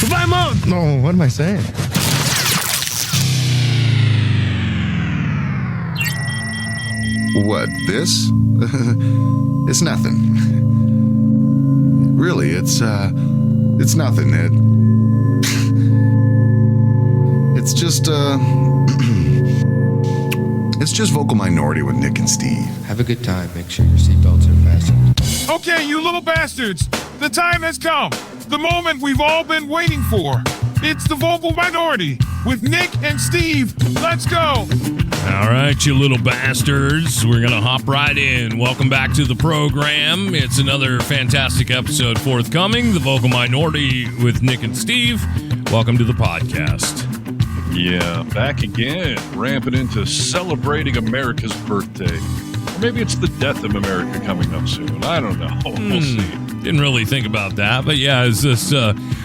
Close my mouth. No, what am I saying? What, this? It's nothing. Really, it's nothing, Ed. It's just, it's just Vocal Minority with Nick and Steve. Have a good time. Make sure your seatbelts are fastened. Okay, you little bastards. The time has come. The moment we've all been waiting for. It's the Vocal Minority with Nick and Steve. Let's go. All right, you little bastards. We're going to hop right in. Welcome back to the program. It's another fantastic episode forthcoming. The Vocal Minority with Nick and Steve. Welcome to the podcast. Yeah, back again, ramping into celebrating America's birthday. Or maybe it's the death of America coming up soon. I don't know. We'll see. Didn't really think about that. But yeah, is this,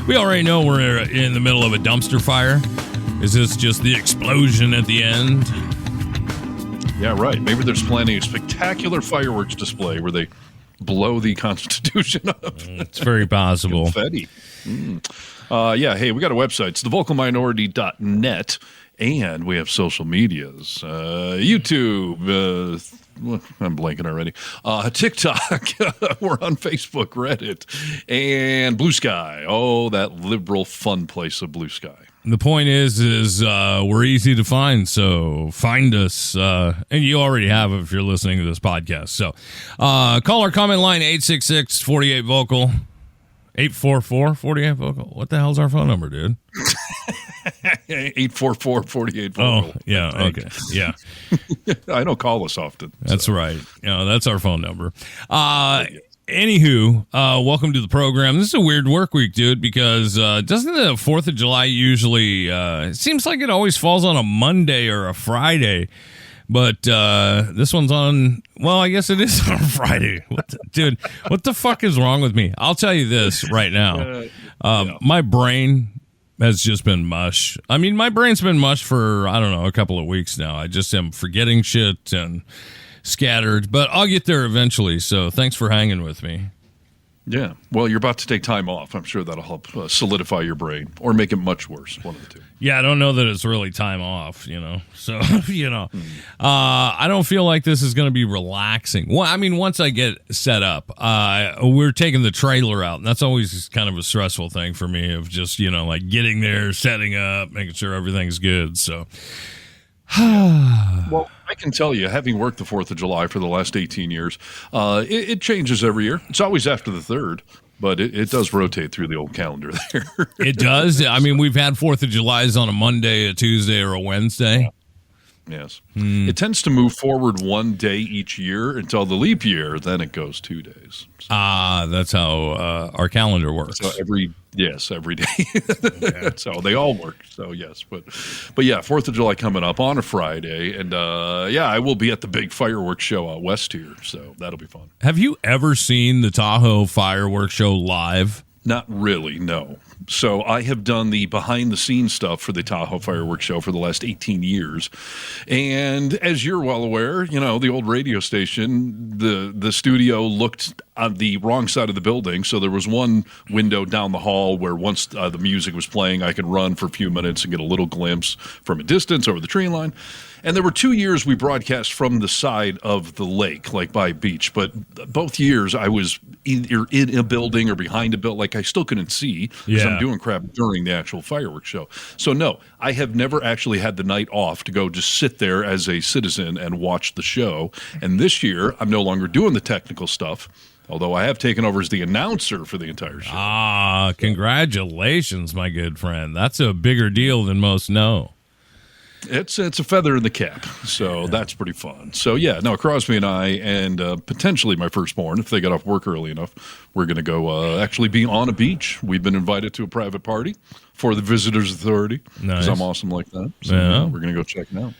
we already know we're in the middle of a dumpster fire. Is this just the explosion at the end? Yeah, right. Maybe they're planning a spectacular fireworks display where they blow the Constitution up. It's very possible. Confetti. Yeah, hey, we got a website. It's thevocalminority.net, and we have social medias. YouTube, I'm blanking already. TikTok, we're on Facebook, Reddit, and Blue Sky. Oh, that liberal fun place of Blue Sky. The point is we're easy to find, so find us. And you already have if you're listening to this podcast. So call our comment line, 866-48-VOCAL. 844-48-VOCAL. What the hell's our phone number, dude? 844-48-VOCAL. Oh, yeah, okay, yeah. I don't call us often. That's right. That's our phone number. Anywho, welcome to the program. This is a weird work week, dude, because doesn't the 4th of July usually, it seems like it always falls on a Monday or a Friday, but this one's on, well, I guess it is on Friday. Dude, what the fuck is wrong with me? I'll tell you this right now. My brain has just been mush. I mean, my brain's been mush for, I don't know, a couple of weeks now. I just am forgetting shit and scattered, but I'll get there eventually, so thanks for hanging with me. Yeah, well, you're about to take time off. I'm sure that'll help solidify your brain or make it much worse, one of the two. Yeah, I don't know that it's really time off, so, I don't feel like this is going to be relaxing. Well, I mean, once I get set up, we're taking the trailer out, and that's always kind of a stressful thing for me of just, like getting there, setting up, making sure everything's good, so... Well, I can tell you, having worked the 4th of July for the last 18 years, it changes every year. It's always after the 3rd, but it does rotate through the old calendar there. It does? I mean, we've had 4th of July's on a Monday, a Tuesday, or a Wednesday. Yes. It tends to move forward one day each year until the leap year, then it goes 2 days. So, that's how our calendar works. So every day. That's how they all work. So yes, but yeah, 4th of July coming up on a Friday, and I will be at the big fireworks show out west here, so that'll be fun. Have you ever seen the Tahoe fireworks show live? Not really, no. So I have done the behind-the-scenes stuff for the Tahoe Fireworks Show for the last 18 years. And as you're well aware, the old radio station, the studio looked on the wrong side of the building. So there was one window down the hall where once the music was playing, I could run for a few minutes and get a little glimpse from a distance over the tree line. And there were 2 years we broadcast from the side of the lake, like by a beach. But both years I was either in a building or behind a building. Like I still couldn't see because I'm doing crap during the actual fireworks show. So no, I have never actually had the night off to go just sit there as a citizen and watch the show. And this year I'm no longer doing the technical stuff, although I have taken over as the announcer for the entire show. Congratulations, my good friend. That's a bigger deal than most know. It's a feather in the cap, so that's pretty fun. So yeah, no, Crosby and I, and potentially my firstborn, if they get off work early enough, we're going to go actually be on a beach. We've been invited to a private party for the Visitors Authority because I'm awesome like that. So we're going to go check it out.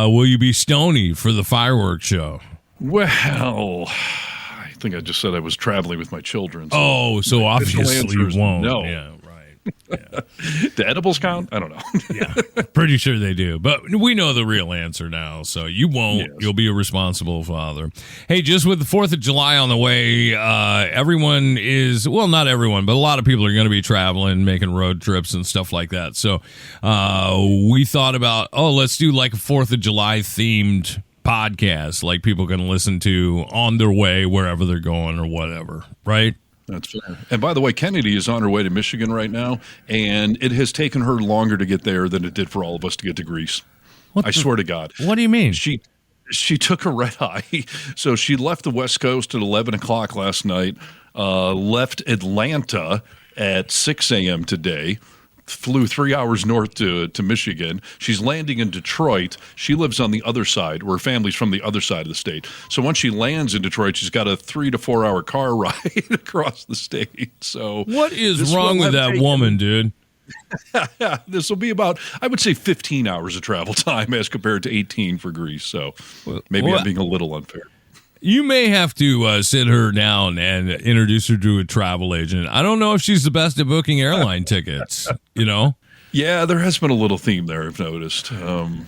Will you be stony for the fireworks show? Well, I think I just said I was traveling with my children. So obviously you won't. No. Yeah, right. Do edibles count? I don't know. Yeah, pretty sure they do. But we know the real answer now, so you won't. Yes. You'll be a responsible father. Hey, just with the 4th of July on the way, everyone is, well, not everyone, but a lot of people are going to be traveling, making road trips and stuff like that. So we thought about, let's do like a 4th of July themed podcast, like people can listen to on their way, wherever they're going or whatever, right? That's fair. And by the way, Kennedy is on her way to Michigan right now, and it has taken her longer to get there than it did for all of us to get to Greece. I swear to God. What do you mean? She took a red eye. So she left the West Coast at 11 o'clock last night, left Atlanta at 6 a.m. today, flew 3 hours north to Michigan. She's landing in Detroit. She lives on the other side, where her family's from the other side of the state. So once she lands in Detroit, she's got a 3 to 4 hour car ride across the state. So what is wrong with that woman, dude? This will be about, I would say, 15 hours of travel time as compared to 18 for Greece. So maybe I'm being a little unfair. You may have to sit her down and introduce her to a travel agent. I don't know if she's the best at booking airline tickets, you know? Yeah, there has been a little theme there, I've noticed.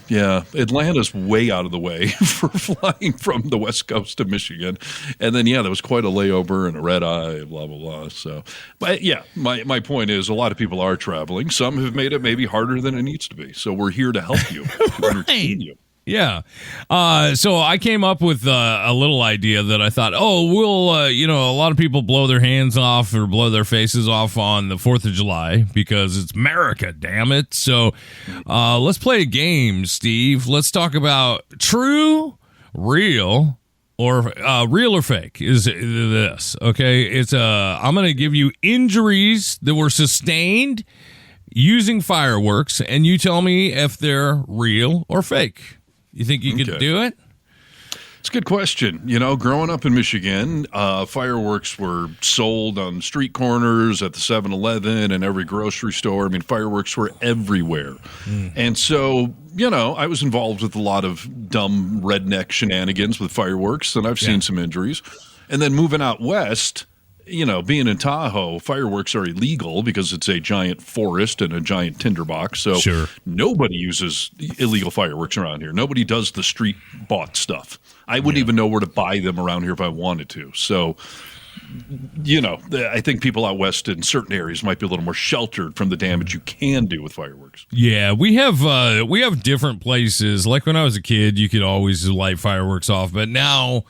Yeah, Atlanta's way out of the way for flying from the West Coast to Michigan. And then, there was quite a layover and a red eye, blah, blah, blah. So, but yeah, my point is a lot of people are traveling. Some have made it maybe harder than it needs to be. So we're here to help you, to entertain you. Yeah. So I came up with a little idea that I thought, we'll, a lot of people blow their hands off or blow their faces off on the 4th of July because it's America, damn it. So let's play a game, Steve. Let's talk about true, real, or real or fake is this. Okay. It's I'm going to give you injuries that were sustained using fireworks, and you tell me if they're real or fake. You think you could do it? It's a good question. Growing up in Michigan, fireworks were sold on street corners, at the 7-Eleven, and every grocery store. I mean, fireworks were everywhere. And so, I was involved with a lot of dumb redneck shenanigans with fireworks, and I've seen some injuries. And then moving out west, being in Tahoe, fireworks are illegal because it's a giant forest and a giant tinderbox. So nobody uses illegal fireworks around here. Nobody does the street bought stuff. I wouldn't even know where to buy them around here if I wanted to. So, I think people out west in certain areas might be a little more sheltered from the damage you can do with fireworks. Yeah, we have different places. Like when I was a kid, you could always light fireworks off, but now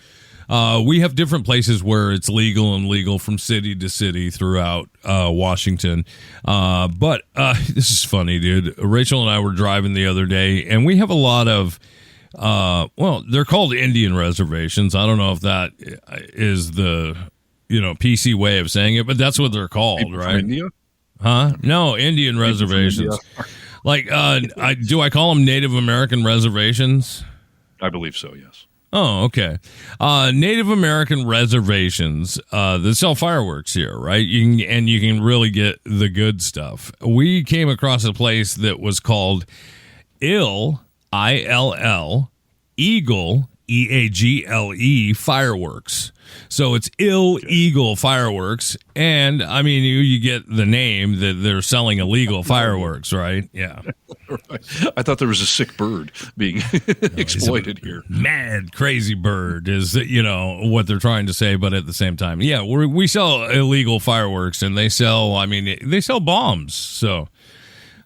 we have different places where it's legal and legal from city to city throughout Washington. But this is funny, dude. Rachel and I were driving the other day, and we have a lot of, they're called Indian reservations. I don't know if that is the, PC way of saying it, but that's what they're called, People right? from India? Huh? No, Indian reservations. Like, do I call them Native American reservations? I believe so, yes. Oh, okay. Native American reservations that sell fireworks here, right? You can really get the good stuff. We came across a place that was called ILL, I-L-L, Eagle, E-A-G-L-E, Fireworks. So it's illegal fireworks, and I mean you get the name that they're selling illegal fireworks, right? Yeah. Right. I thought there was a sick bird being exploited here. Mad crazy bird is what they're trying to say, but at the same time, yeah, we sell illegal fireworks, and they sell bombs. So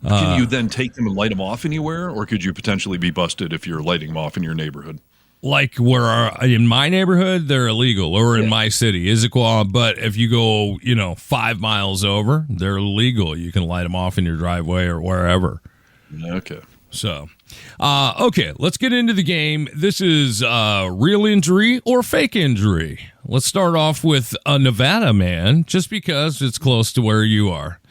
can you then take them and light them off anywhere, or could you potentially be busted if you're lighting them off in your neighborhood? Like in my neighborhood, they're illegal, or in my city, Issaquah. But if you go, 5 miles over, they're legal. You can light them off in your driveway or wherever. Okay. So, okay, let's get into the game. This is real injury or fake injury. Let's start off with a Nevada man, just because it's close to where you are.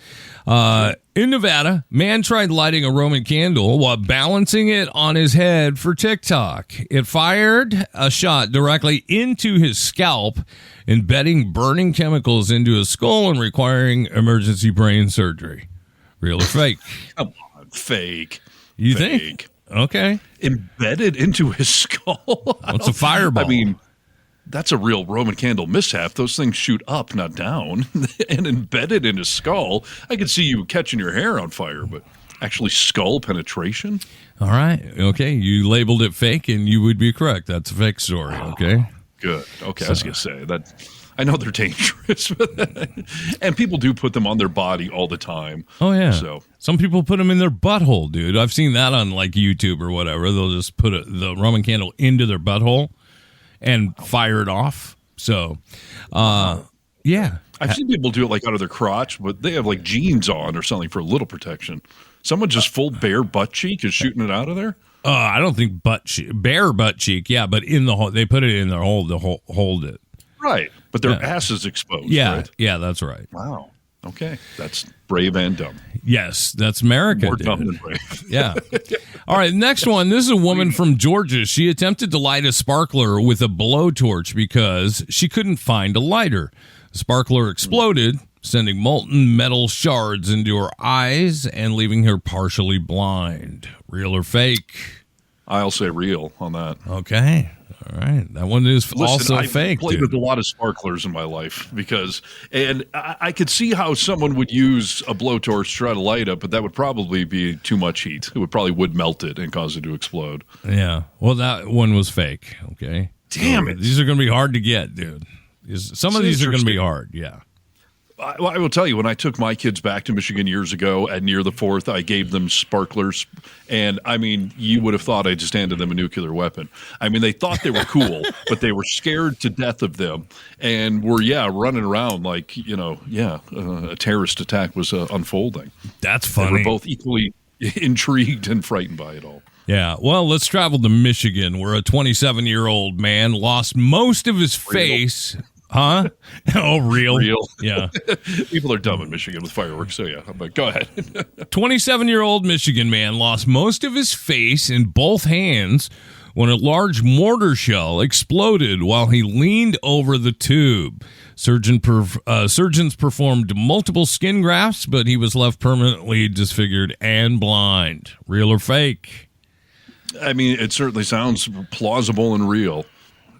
In Nevada, man tried lighting a Roman candle while balancing it on his head for TikTok. It fired a shot directly into his scalp, embedding burning chemicals into his skull and requiring emergency brain surgery. Real or fake? Come on, fake. You fake. think? Okay. Embedded into his skull? It's a fireball. I mean, that's a real Roman candle mishap. Those things shoot up, not down, and embedded in his skull. I could see you catching your hair on fire, but actually skull penetration? All right. Okay. You labeled it fake, and you would be correct. That's a fake story. Okay. Good. Okay, I was going to say that. I know they're dangerous, and people do put them on their body all the time. Oh yeah. So some people put them in their butthole, dude. I've seen that on like YouTube or whatever. They'll just put the Roman candle into their butthole and fire it off. So, yeah. I've seen people do it like out of their crotch, but they have like jeans on or something for a little protection. Someone just full bare butt cheek is shooting it out of there. I don't think bare butt cheek. Yeah, but in the hole, they put it in their hole to hold it. Right, but their ass is exposed. Yeah, right? yeah, that's right. Wow. Okay, that's brave and dumb. Yes, that's America. More dude. dumb than brave. Yeah. All right, next one. This is a woman from Georgia. She attempted to light a sparkler with a blowtorch because she couldn't find a lighter. The sparkler exploded, sending molten metal shards into her eyes and leaving her partially blind. Real or fake? I'll say real on that. Okay. All right. That one is also I've fake. played dude. with a lot of sparklers in my life and I could see how someone would use a blowtorch to try to light it, but that would probably be too much heat. It would melt it and cause it to explode. Yeah. Well, that one was fake. Okay. Damn it. These are going to be hard to get, dude. Some of these are going to be hard. Yeah. I will tell you, when I took my kids back to Michigan years ago at near the 4th, I gave them sparklers. And I mean, you would have thought I just handed them a nuclear weapon. I mean, they thought they were cool, but they were scared to death of them and were, running around like, a terrorist attack was unfolding. That's funny. They were both equally intrigued and frightened by it all. Yeah. Well, let's travel to Michigan, where a 27-year-old man lost most of his face. Huh? Oh, real? Real. Yeah. People are dumb in Michigan with fireworks, so yeah. But go ahead. 27-year-old Michigan man lost most of his face in both hands when a large mortar shell exploded while he leaned over the tube. Surgeons performed multiple skin grafts, but he was left permanently disfigured and blind. Real or fake? I mean, it certainly sounds plausible and real.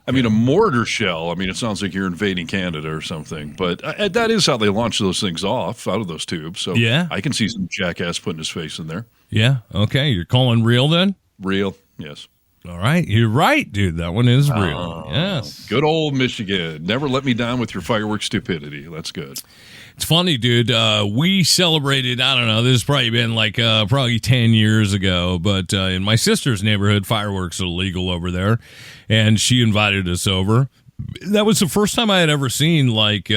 I mean, a mortar shell, it sounds like you're invading Canada or something. But that is how they launch those things off out of those tubes. So yeah. I can see some jackass putting his face in there. Yeah. Okay. You're calling real then? Real. Yes. All right. You're right, dude. That one is real. Yes. Good old Michigan. Never let me down with your fireworks stupidity. That's good. It's funny, dude. We celebrated, I don't know, this has probably been like probably 10 years ago, but in my sister's neighborhood, fireworks are legal over there, and she invited us over. That was the first time I had ever seen like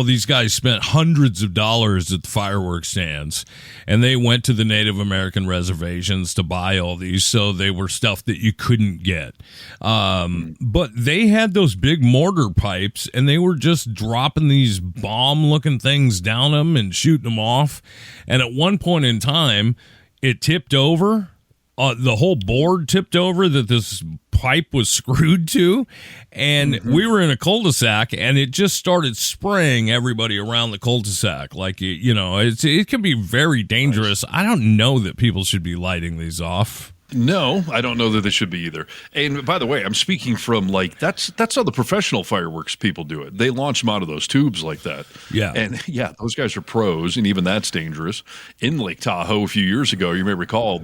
these guys spent hundreds of dollars at the fireworks stands, and they went to the Native American reservations to buy all these, so they were stuff that you couldn't get. But they had those big mortar pipes, and they were just dropping these bomb-looking things down them and shooting them off. And at one point in time, it tipped over. The whole board tipped over that this pipe was screwed to, and we were in a cul-de-sac, and it just started spraying everybody around the cul-de-sac. Like, it can be very dangerous. I don't know that people should be lighting these off. No, I don't know that they should be either. And by the way, I'm speaking from that's how the professional fireworks people do it. They launch them out of those tubes like that. Yeah. And those guys are pros, and even that's dangerous. In Lake Tahoe a few years ago, you may recall,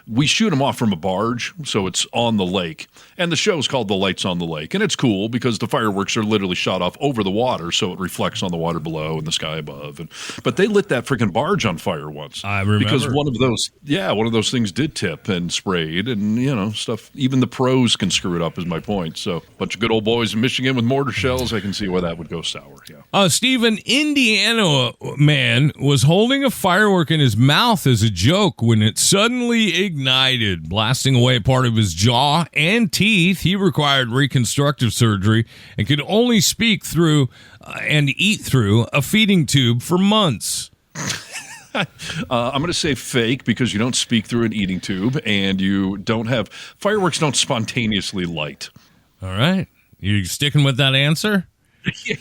we shoot them off from a barge, so it's on the lake. And the show's called The Lights on the Lake. And it's cool because the fireworks are literally shot off over the water, so it reflects on the water below and the sky above. But they lit that freaking barge on fire once. I remember. Because one of those things did tip and sprayed and stuff. Even the pros can screw it up, is my point. So a bunch of good old boys in Michigan with mortar shells, I can see why that would go sour. Yeah. Steve, an Indiana man was holding a firework in his mouth as a joke when it suddenly ignited, blasting away part of his jaw and teeth. He required reconstructive surgery and could only speak through and eat through a feeding tube for months. I'm going to say fake because you don't speak through an eating tube, and fireworks don't spontaneously light. All right. You sticking with that answer?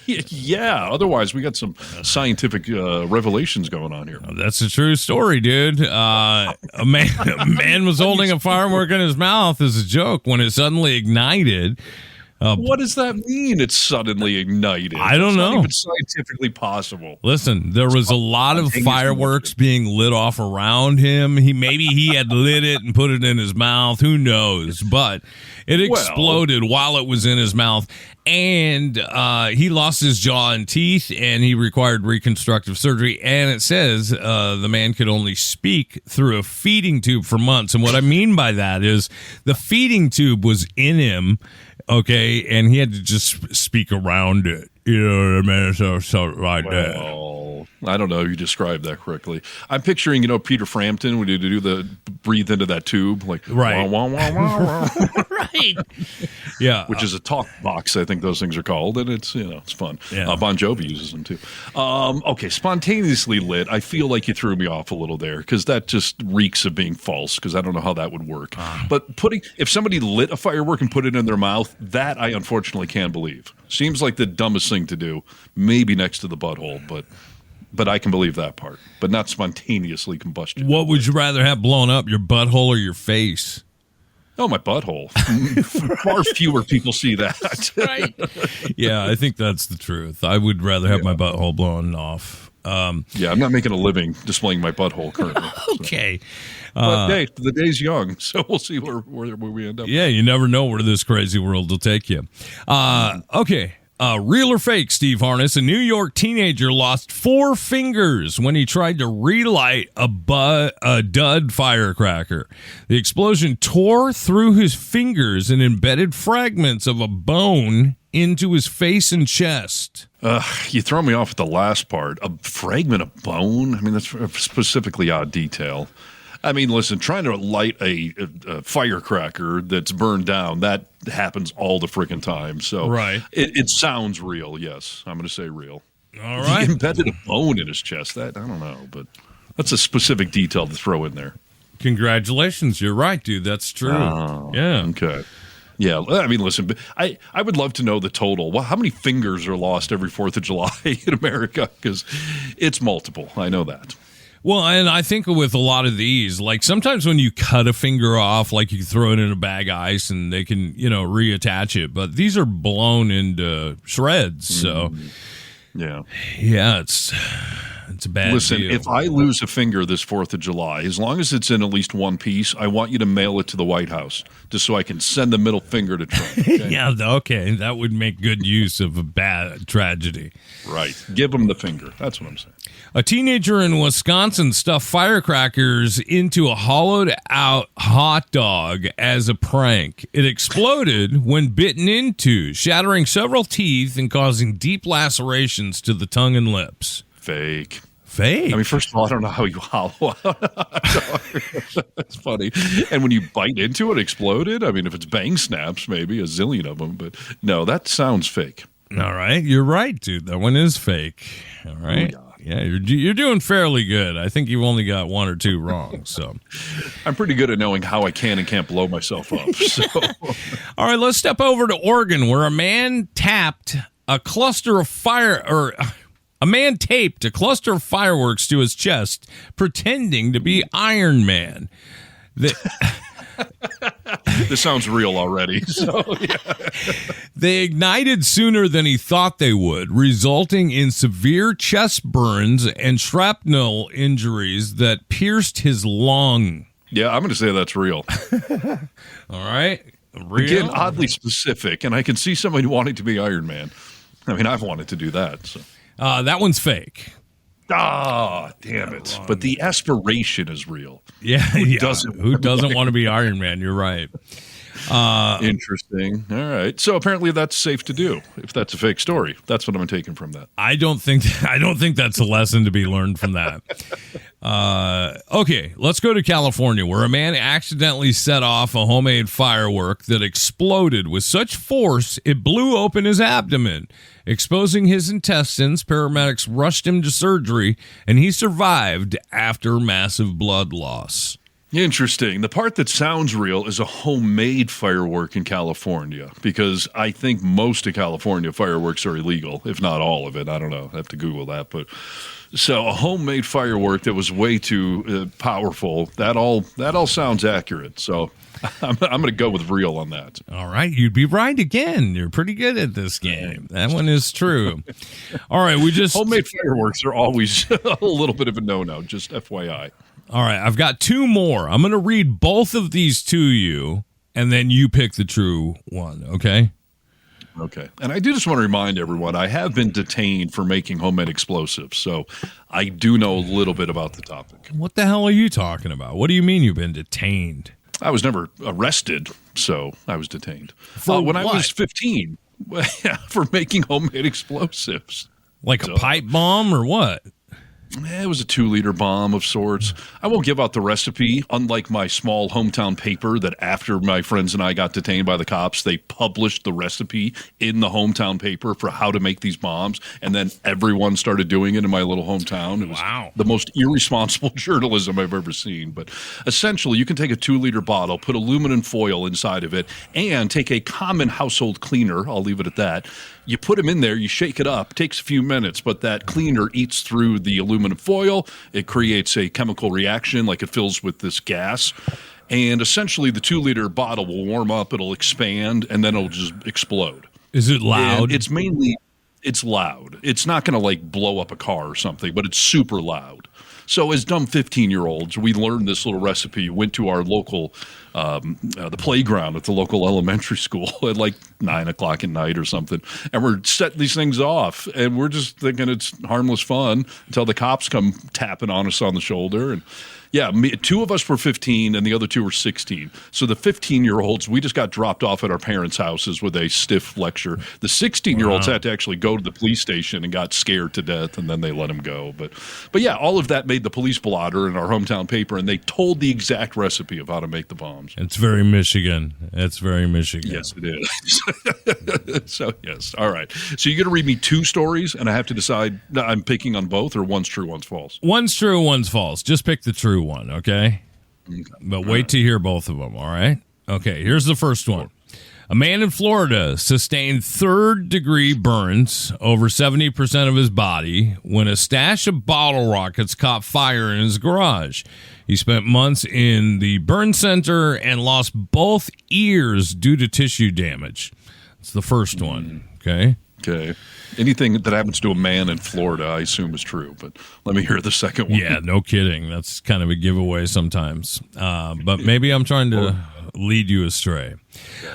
Yeah. Otherwise, we got some scientific revelations going on here. That's a true story, dude. A man was holding a firework in his mouth as a joke when it suddenly ignited, What does that mean? It's suddenly ignited. I don't It's know. Not even scientifically possible. Listen, there was a lot of fireworks being lit off around him. Maybe he had lit it and put it in his mouth. Who knows? But it exploded while it was in his mouth, and he lost his jaw and teeth, and he required reconstructive surgery. And it says the man could only speak through a feeding tube for months. And what I mean by that is the feeding tube was in him. Okay, and he had to just speak around it. You know what I mean? So like that. Well, I don't know if you described that correctly. I'm picturing, Peter Frampton when he do the breathe into that tube, like Right. wah, wah, wah, wah, wah, Right. Yeah. which is a talk box, I think those things are called, and it's it's fun. Yeah. Bon Jovi uses them too. Okay, spontaneously lit. I feel like you threw me off a little there because that just reeks of being false. Because I don't know how that would work. But if somebody lit a firework and put it in their mouth, that I unfortunately can't believe. Seems like the dumbest thing to do. Maybe next to the butthole, but I can believe that part. But not spontaneously combustion. What would you rather have blown up, your butthole or your face? Oh, my butthole. Far fewer people see that. Right. Yeah, I think that's the truth. I would rather have my butthole blown off. Yeah, I'm not making a living displaying my butthole currently. Okay. But hey, the day's young, so we'll see where we end up. Yeah, you never know where this crazy world will take you. Okay. Real or fake, Steve Harness? A New York teenager lost 4 fingers when he tried to relight a dud firecracker. The explosion tore through his fingers and embedded fragments of a bone into his face and chest. You throw me off at the last part. A fragment of bone? I mean, that's a specifically odd detail. I mean, listen, trying to light a firecracker that's burned down, that happens all the freaking time. So Right. it sounds real, yes. I'm going to say real. All right. He embedded a bone in his chest. That I don't know, but that's a specific detail to throw in there. Congratulations. You're right, dude. That's true. Yeah. Okay. Yeah, I mean, listen, but I would love to know the total. Well, how many fingers are lost every 4th of July in America? Because it's multiple. I know that. Well, and I think with a lot of these, like sometimes when you cut a finger off, like you throw it in a bag of ice and they can, reattach it. But these are blown into shreds. So, Yeah. yeah, it's a bad Listen, deal. if I lose a finger this 4th of July, as long as it's in at least one piece, I want you to mail it to the White House just so I can send the middle finger to Trump. Okay? Yeah, okay. That would make good use of a bad tragedy. Right. Give him the finger. That's what I'm saying. A teenager in Wisconsin stuffed firecrackers into a hollowed-out hot dog as a prank. It exploded when bitten into, shattering several teeth and causing deep lacerations to the tongue and lips. Fake. Fake? I mean, first of all, I don't know how you hollow out. That's funny. And when you bite into it, exploded? I mean, if it's bang snaps, maybe a zillion of them. But no, that sounds fake. All right. You're right, dude. That one is fake. All right. Yeah, you're doing fairly good. I think you've only got 1 or 2 wrong. So I'm pretty good at knowing how I can and can't blow myself up. So all right, let's step over to Oregon, where a man taped a cluster of fireworks to his chest, pretending to be Iron Man. this sounds real already. So yeah. They ignited sooner than he thought they would, resulting in severe chest burns and shrapnel injuries that pierced his lung. Yeah, I'm going to say that's real. All right. Real? Again, oddly specific, and I can see somebody wanting to be Iron Man. I mean, I've wanted to do that. So. That one's fake. Ah, damn it. But the aspiration is real. Yeah. Who doesn't want to be Iron Man? You're right. Interesting. All right. So apparently that's safe to do if that's a fake story. That's what I'm taking from that. I don't think that's a lesson to be learned from that. Okay, let's go to California, where a man accidentally set off a homemade firework that exploded with such force it blew open his abdomen, exposing his intestines. Paramedics rushed him to surgery, and he survived after massive blood loss. Interesting. The part that sounds real is a homemade firework in California, because I think most of California fireworks are illegal, if not all of it. I don't know. I have to Google that. But so a homemade firework that was way too powerful, that all sounds accurate. So I'm going to go with real on that. All right. You'd be right again. You're pretty good at this game. That one is true. All right. Homemade fireworks are always a little bit of a no-no, just FYI. All right, I've got two more. I'm going to read both of these to you, and then you pick the true one, okay? Okay. And I do just want to remind everyone, I have been detained for making homemade explosives, so I do know a little bit about the topic. What the hell are you talking about? What do you mean you've been detained? I was never arrested, so I was detained. For when what? I was 15, for making homemade explosives. Like a pipe bomb or what? It was a 2-liter bomb of sorts. I won't give out the recipe, unlike my small hometown paper that after my friends and I got detained by the cops, they published the recipe in the hometown paper for how to make these bombs, and then everyone started doing it in my little hometown. It was the most irresponsible journalism I've ever seen. But essentially, you can take a 2-liter bottle, put aluminum foil inside of it, and take a common household cleaner, I'll leave it at that. You put them in there, you shake it up, takes a few minutes, but that cleaner eats through the aluminum foil. It creates a chemical reaction, like it fills with this gas. And essentially, the 2-liter bottle will warm up, it'll expand, and then it'll just explode. Is it loud? And it's loud. It's not going to like blow up a car or something, but it's super loud. So as dumb 15-year-olds, we learned this little recipe, went to our local, the playground at the local elementary school at like 9 o'clock at night or something. And we're setting these things off, and we're just thinking it's harmless fun until the cops come tapping on us on the shoulder. And yeah, two of us were 15 and the other two were 16. So the 15-year-olds, we just got dropped off at our parents' houses with a stiff lecture. The 16-year-olds had to actually go to the police station and got scared to death, and then they let them go. But yeah, all of that made the police blotter in our hometown paper, and they told the exact recipe of how to make the bombs. It's very Michigan. It's very Michigan. Yes, it is. So, yes. All right. So you're going to read me two stories, and I have to decide I'm picking on both, or one's true, one's false? One's true, one's false. Just pick the true one, okay? But wait to hear both of them, all right? Okay, here's the first one. A man in Florida sustained third-degree burns over 70% of his body when a stash of bottle rockets caught fire in his garage. He spent months in the burn center and lost both ears due to tissue damage. That's the first one, okay? Okay. Anything that happens to a man in Florida, I assume, is true. But let me hear the second one. Yeah, no kidding. That's kind of a giveaway sometimes. But maybe I'm trying to lead you astray.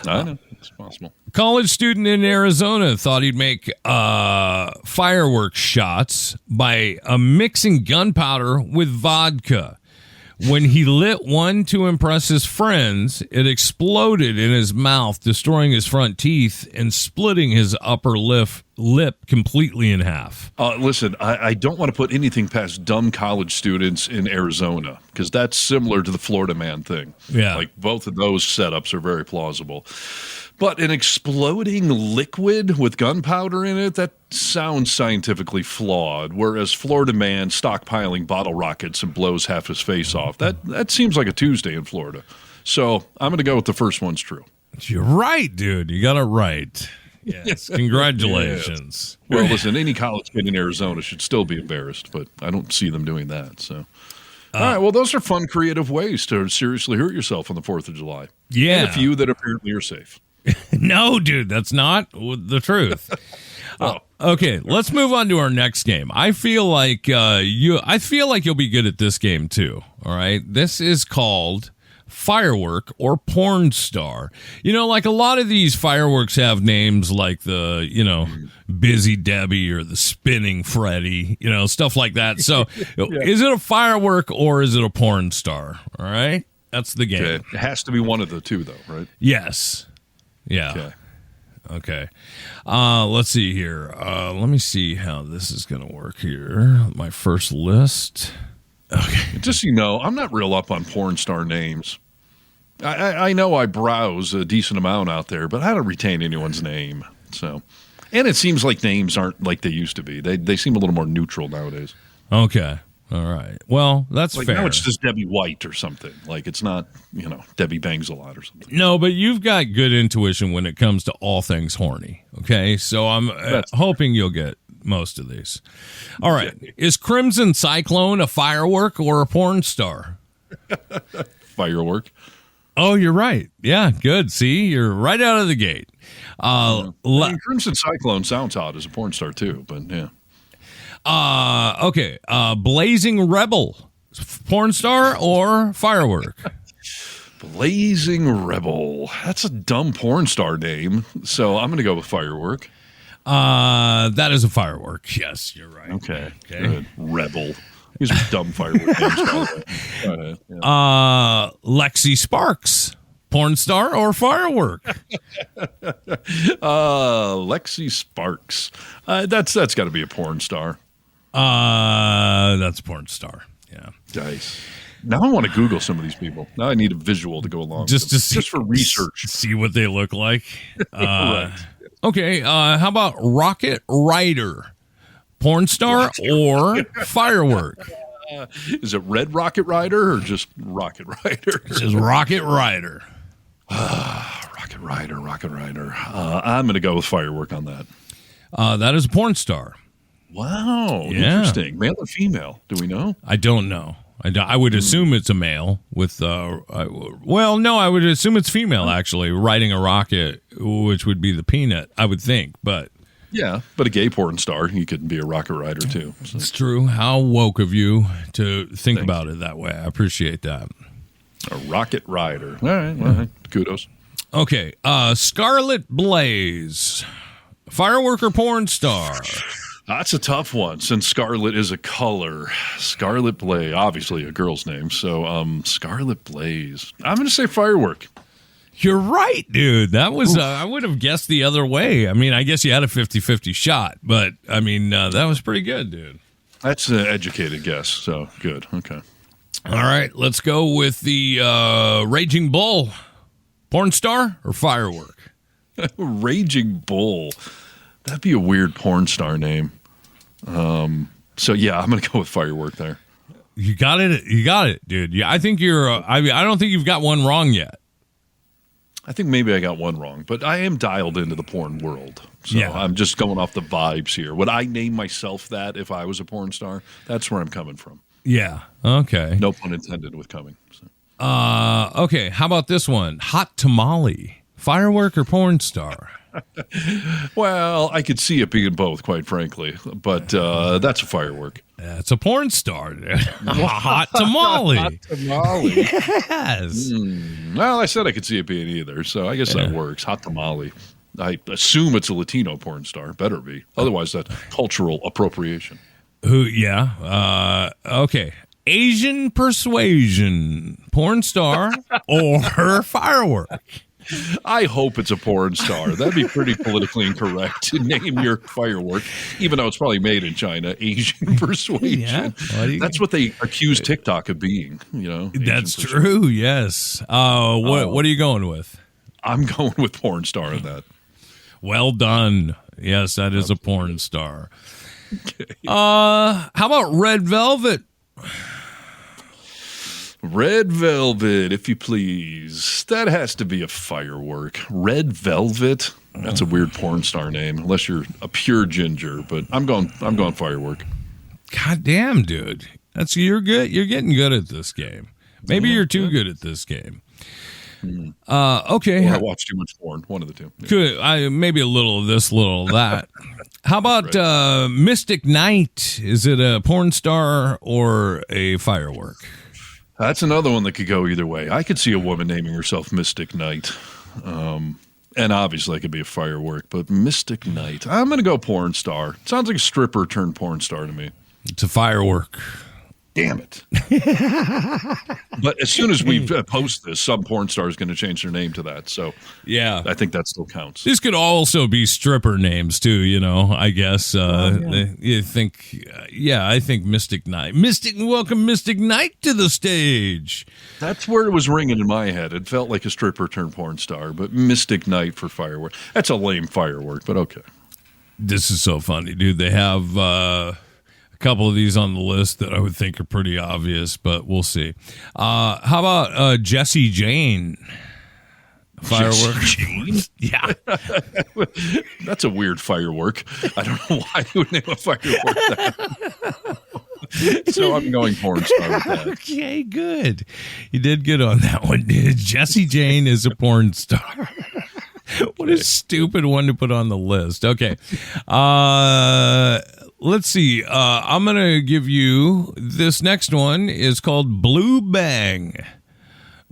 I know. It's possible. College student in Arizona thought he'd make fireworks shots by mixing gunpowder with vodka. When he lit one to impress his friends, it exploded in his mouth, destroying his front teeth and splitting his upper lip completely in half. Listen, I don't want to put anything past dumb college students in Arizona, because that's similar to the Florida man thing. Yeah. Like, both of those setups are very plausible. But an exploding liquid with gunpowder in it, that sounds scientifically flawed, whereas Florida man stockpiling bottle rockets and blows half his face off, that seems like a Tuesday in Florida. So I'm going to go with the first one's true. You're right, dude. You got it right. Yes. Congratulations. Yes. Well, listen, any college kid in Arizona should still be embarrassed, but I don't see them doing that. So, all right. Well, those are fun, creative ways to seriously hurt yourself on the 4th of July. Yeah. And a few that apparently are safe. No, dude, that's not the truth. Okay, let's move on to our next game. I feel like you'll be good at this game too. All right, this is called Firework or Porn Star. You know, like a lot of these fireworks have names like the, Busy Debbie or the Spinning Freddy, stuff like that. So, Is it a firework or is it a porn star? All right, that's the game. Okay. It has to be one of the two, though, right? Yes. Yeah. Okay. Let's see here. Let me see how this is going to work here. My first list. Okay. Just so you know, I'm not real up on porn star names. I know I browse a decent amount out there, but I don't retain anyone's name. So, and it seems like names aren't like they used to be. They seem a little more neutral nowadays. Okay. All right. Well, that's Like fair. now it's just Debbie White or something. Like it's not, Debbie Bangs a lot or something. No, but you've got good intuition when it comes to all things horny. Okay, so I'm hoping you'll get most of these. All right. Is Crimson Cyclone a firework or a porn star? Firework. Oh, you're right. Yeah, good. See, you're right out of the gate. Crimson Cyclone sounds hot as a porn star too, but yeah. Okay. Blazing Rebel, porn star or firework? Blazing Rebel. That's a dumb porn star name. So I'm going to go with Firework. That is a firework. Yes, you're right. Okay. Good. Rebel. These are dumb firework names, by the way. Go ahead, yeah. Lexi Sparks, porn star or firework? Lexi Sparks. That's got to be a porn star. That's a porn star. Yeah. Nice. Now I want to Google some of these people. Now I need a visual to go along Just with to them. Just for research. See what they look like. Right. Okay. How about Rocket Rider, porn star or firework? Is it Red Rocket Rider or just Rocket Rider? This is Rocket Rider. Rocket Rider. I'm going to go with Firework on that. That is a porn star. Wow. Yeah. Interesting. Male or female? Do we know? I don't know. I would assume it's a male with, I would assume it's female, actually, riding a rocket, which would be the peanut, I would think. But Yeah, but a gay porn star, he could be a rocket rider too. So. it's true. How woke of you to think about it that way. I appreciate that. A rocket rider. All right. Well, kudos. Okay. Scarlet Blaze, firework or porn star? That's a tough one since Scarlet is a color. Scarlet Blaze, obviously a girl's name. So Scarlet Blaze. I'm going to say Firework. You're right, dude. That was, I would have guessed the other way. I mean, I guess you had a 50-50 shot, but I mean, that was pretty good, dude. That's an educated guess. So good. Okay. All right. Let's go with the Raging Bull, porn star or firework? Raging Bull. That'd be a weird porn star name. So yeah, I'm going to go with Firework there. You got it. You got it, dude. Yeah, I think you're, I don't think you've got one wrong yet. I think maybe I got one wrong, but I am dialed into the porn world. So Yeah. I'm just going off the vibes here. Would I name myself that if I was a porn star? That's where I'm coming from. Yeah. Okay. No pun intended with coming. So. Okay. How about this one? Hot tamale, firework or porn star? Well, I could see it being both, quite frankly, but that's a firework. It's a porn star. Dude. Hot tamale. Tamale. Yes. Well, I said I could see it being either, so I guess that works. Hot tamale. I assume it's a Latino porn star. Better be. Otherwise, that's cultural appropriation. Who? Yeah. Okay. Asian persuasion, porn star or firework? I hope it's a porn star. That'd be pretty politically incorrect to name your firework, even though it's probably made in China. Asian persuasion. Yeah. That's what they accuse TikTok of being. Asian That's persuasion. true. Yes. What are you going with? I'm going with porn star in that. Well done. Yes, that is a porn star. How about Red Velvet? Red Velvet, if you please. That has to be a firework. Red Velvet. That's a weird porn star name, unless you're a pure ginger. But I'm going Firework. God damn, dude. You're good. You're getting good at this game. Maybe you're too good at this game. Okay. Or I watch too much porn. One of the two. Yeah. Good. Maybe a little of this, little of that. How about Mystic Knight? Is it a porn star or a firework? That's another one that could go either way. I could see a woman naming herself Mystic Knight. And obviously it could be a firework, but Mystic Knight. I'm going to go porn star. Sounds like a stripper turned porn star to me. It's a firework. Damn it. But as soon as we post this, some porn star is going to change their name to that. So Yeah. I think that still counts. These could also be stripper names too, I guess. You think, I think Mystic Knight. Welcome Mystic Knight to the stage. That's where it was ringing in my head. It felt like a stripper turned porn star, but Mystic Knight for firework. That's a lame firework, but okay. This is so funny, dude. They have a couple of these on the list that I would think are pretty obvious, but we'll see. How about Jesse Jane? Firework. Jane? Yeah. That's a weird firework. I don't know why you would name a firework that. So I'm going porn star with that. Okay, good. You did good on that one, dude. Jesse Jane is a porn star. What a stupid one to put on the list. Okay. Let's see. I'm going to give you this next one is called Blue Bang.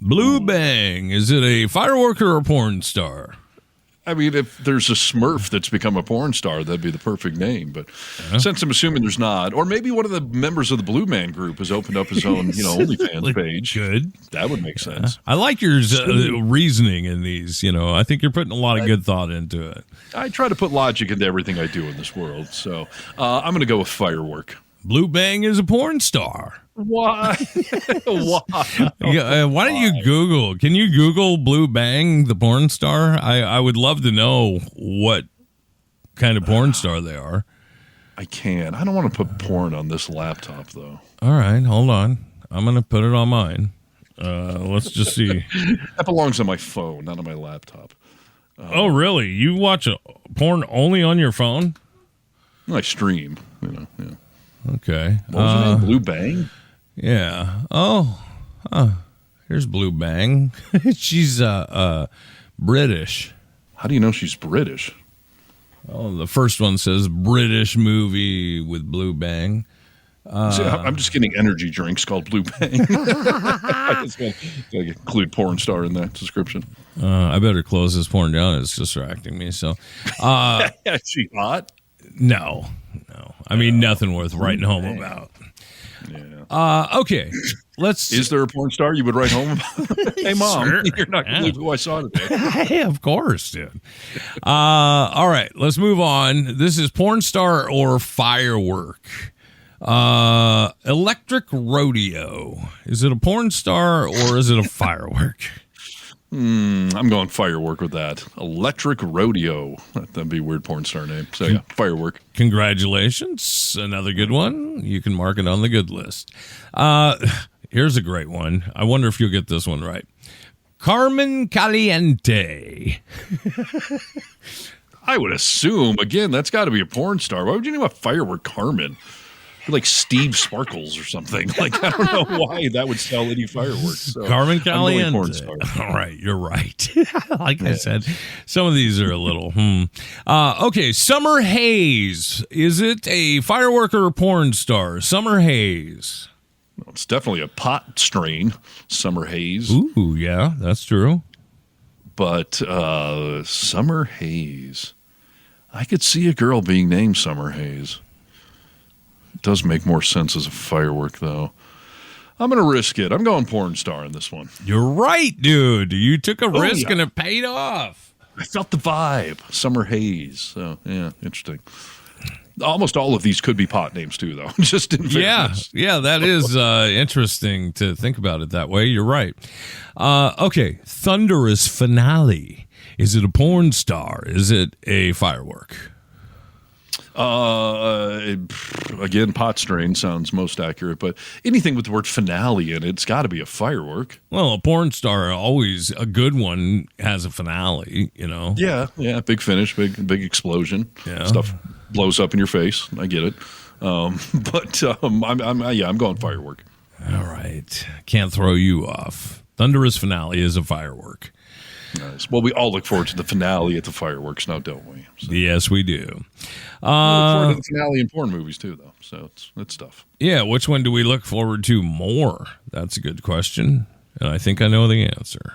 Blue Bang. Is it a firework or a porn star? I mean, if there's a Smurf that's become a porn star, that'd be the perfect name. But since I'm assuming there's not, or maybe one of the members of the Blue Man Group has opened up his own, OnlyFans page. Good. That would make sense. I like your reasoning in these. I think you're putting a lot of good thought into it. I try to put logic into everything I do in this world. So I'm going to go with Firework. Blue Bang is a porn star. Why? Why? Why don't you Google? Can you Google Blue Bang, the porn star? I would love to know what kind of porn star they are. I can't. I don't want to put porn on this laptop, though. All right, hold on. I'm going to put it on mine. Let's just see. That belongs on my phone, not on my laptop. Oh, really? You watch porn only on your phone? I stream, Yeah. Okay. What was her name? Blue Bang? Yeah. Oh, here's Blue Bang. She's British. How do you know she's British? Oh, the first one says British movie with Blue Bang. See, I'm just getting energy drinks called Blue Bang. I just gotta include porn star in that description. I better close this porn down. It's distracting me. So, Is she hot? No. I mean, nothing worth writing home about. Yeah. Okay. Is there a porn star you would write home about? Hey, Mom, Sure. you're not going to believe who I saw today. Hey, of course, dude. All right, let's move on. This is porn star or firework. Electric rodeo. Is it a porn star or is it a firework? I'm going Firework with that. Electric Rodeo. That'd be a weird porn star name. So, yeah, Firework. Congratulations. Another good one. You can mark it on the good list. Here's a great one. I wonder if you'll get this one right. Carmen Caliente. I would assume, again, that's got to be a porn star. Why would you name a Firework Carmen? Like Steve Sparkles or something. Like, I don't know why that would sell any fireworks. So Carmen Caliente. Porn star. All right, you're right. Like I said, some of these are a little. Okay, Summer Haze. Is it a firework or a porn star? Summer Haze. Well, it's definitely a pot strain, Summer Haze. Ooh, yeah, that's true. But Summer Haze. I could see a girl being named Summer Haze. It does make more sense as a firework, though. I'm going to risk it. I'm going porn star in this one. You're right, dude. You took a risk and it paid off. I felt the vibe. Summer Haze. So, yeah, interesting. Almost all of these could be pot names, too, though. Just in fairness. Yeah, that is interesting to think about it that way. You're right. Okay, Thunderous Finale. Is it a porn star? Is it a firework? Again, pot strain sounds most accurate, but anything with the word finale in it's got to be a firework. Well, a porn star, always a good one, has a finale, Yeah, big finish, big explosion. Yeah. Stuff blows up in your face. I get it. I'm going firework. All right. Can't throw you off. Thunderous Finale is a firework. Nice. Well, we all look forward to the finale at the fireworks now, don't we? So. Yes, we do. We look forward to the finale in porn movies, too, though. So it's tough. Yeah, which one do we look forward to more? That's a good question. And I think I know the answer.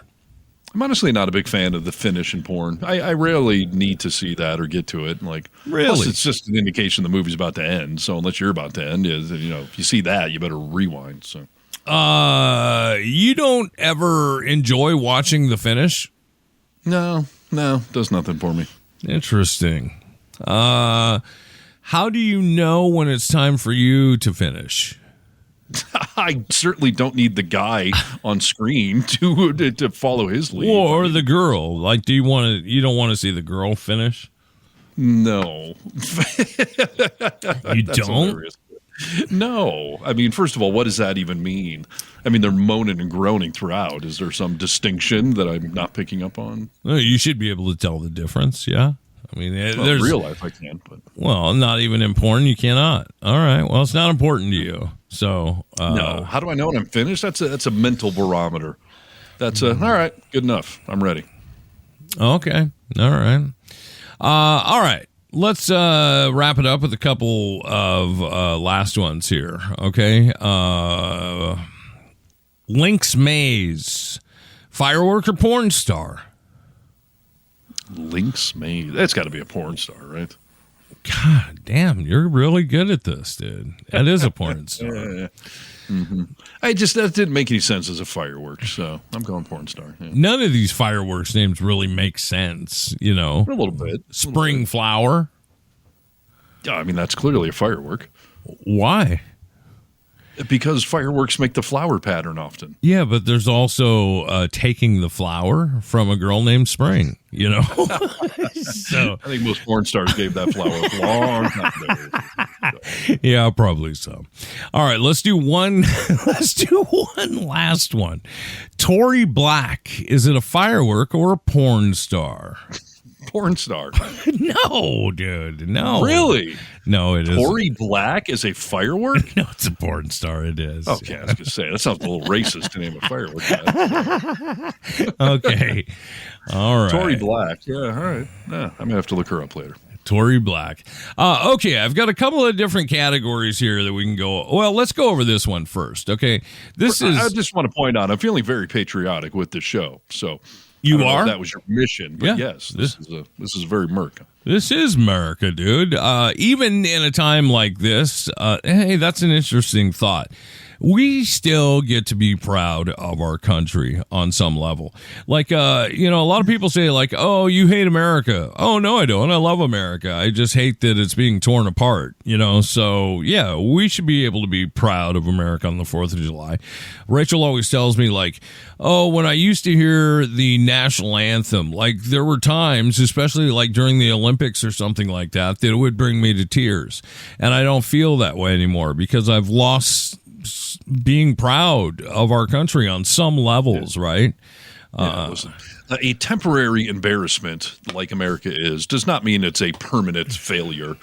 I'm honestly not a big fan of the finish in porn. I rarely need to see that or get to it. Really? Plus it's just an indication the movie's about to end. So unless you're about to end, if you see that, you better rewind. So, you don't ever enjoy watching the finish? No, does nothing for me. Interesting. How do you know when it's time for you to finish? I certainly don't need the guy on screen to follow his lead. Or the girl. Like, you don't want to see the girl finish? No. You don't? Hilarious. No. I mean, first of all, what does that even mean? I mean, they're moaning and groaning throughout. Is there some distinction that I'm not picking up on? Well, you should be able to tell the difference, yeah? I mean, Well, there's... in real life, I can, but... Well, not even in porn, you cannot. All right, well, it's not important to you. So... no. How do I know when I'm finished? That's a mental barometer. That's all right, good enough. I'm ready. Okay, all right. All right. Let's wrap it up with a couple of last ones here, okay? Lynx Maze, firework or porn star? Lynx Maze. That's got to be a porn star, right? God damn, you're really good at this, dude. That is a porn star. That didn't make any sense as a firework, so I'm going porn star. Yeah. None of these fireworks names really make sense, you know. A little bit. Spring flower. Yeah, I mean, that's clearly a firework. Why? Because fireworks make the flower pattern often. Yeah, but there's also taking the flower from a girl named Spring, you know? So I think most porn stars gave that flower a long time ago. yeah, probably so. All right, let's do one. Let's do one last one. Tory Black, is it a firework or a porn star? Porn star. No, dude. No. Really? No, it isn't. Tory Black is a firework? No, it's a porn star. It is. Okay, I was going to say, that sounds a little racist to name a firework. Okay. All right. Tory Black. Yeah, all right. Yeah, I'm going to have to look her up later. Tory Black. Okay, I've got a couple of different categories here that we can go. Well, let's go over this one first. Okay, I just want to point out, I'm feeling very patriotic with this show. So you I don't know are. if that was your mission, but Yeah. yes, this is very American. This is America, dude. Even in a time like this, hey, that's an interesting thought. We still get to be proud of our country on some level. Like, a lot of people say, like, oh, you hate America. Oh, no, I don't. I love America. I just hate that it's being torn apart, So, yeah, we should be able to be proud of America on the 4th of July. Rachel always tells me, like, oh, when I used to hear the national anthem, like, there were times, especially like during the Olympics or something like that, that it would bring me to tears. And I don't feel that way anymore because I've lost being proud of our country on some levels, right? Listen, a temporary embarrassment like America is does not mean it's a permanent failure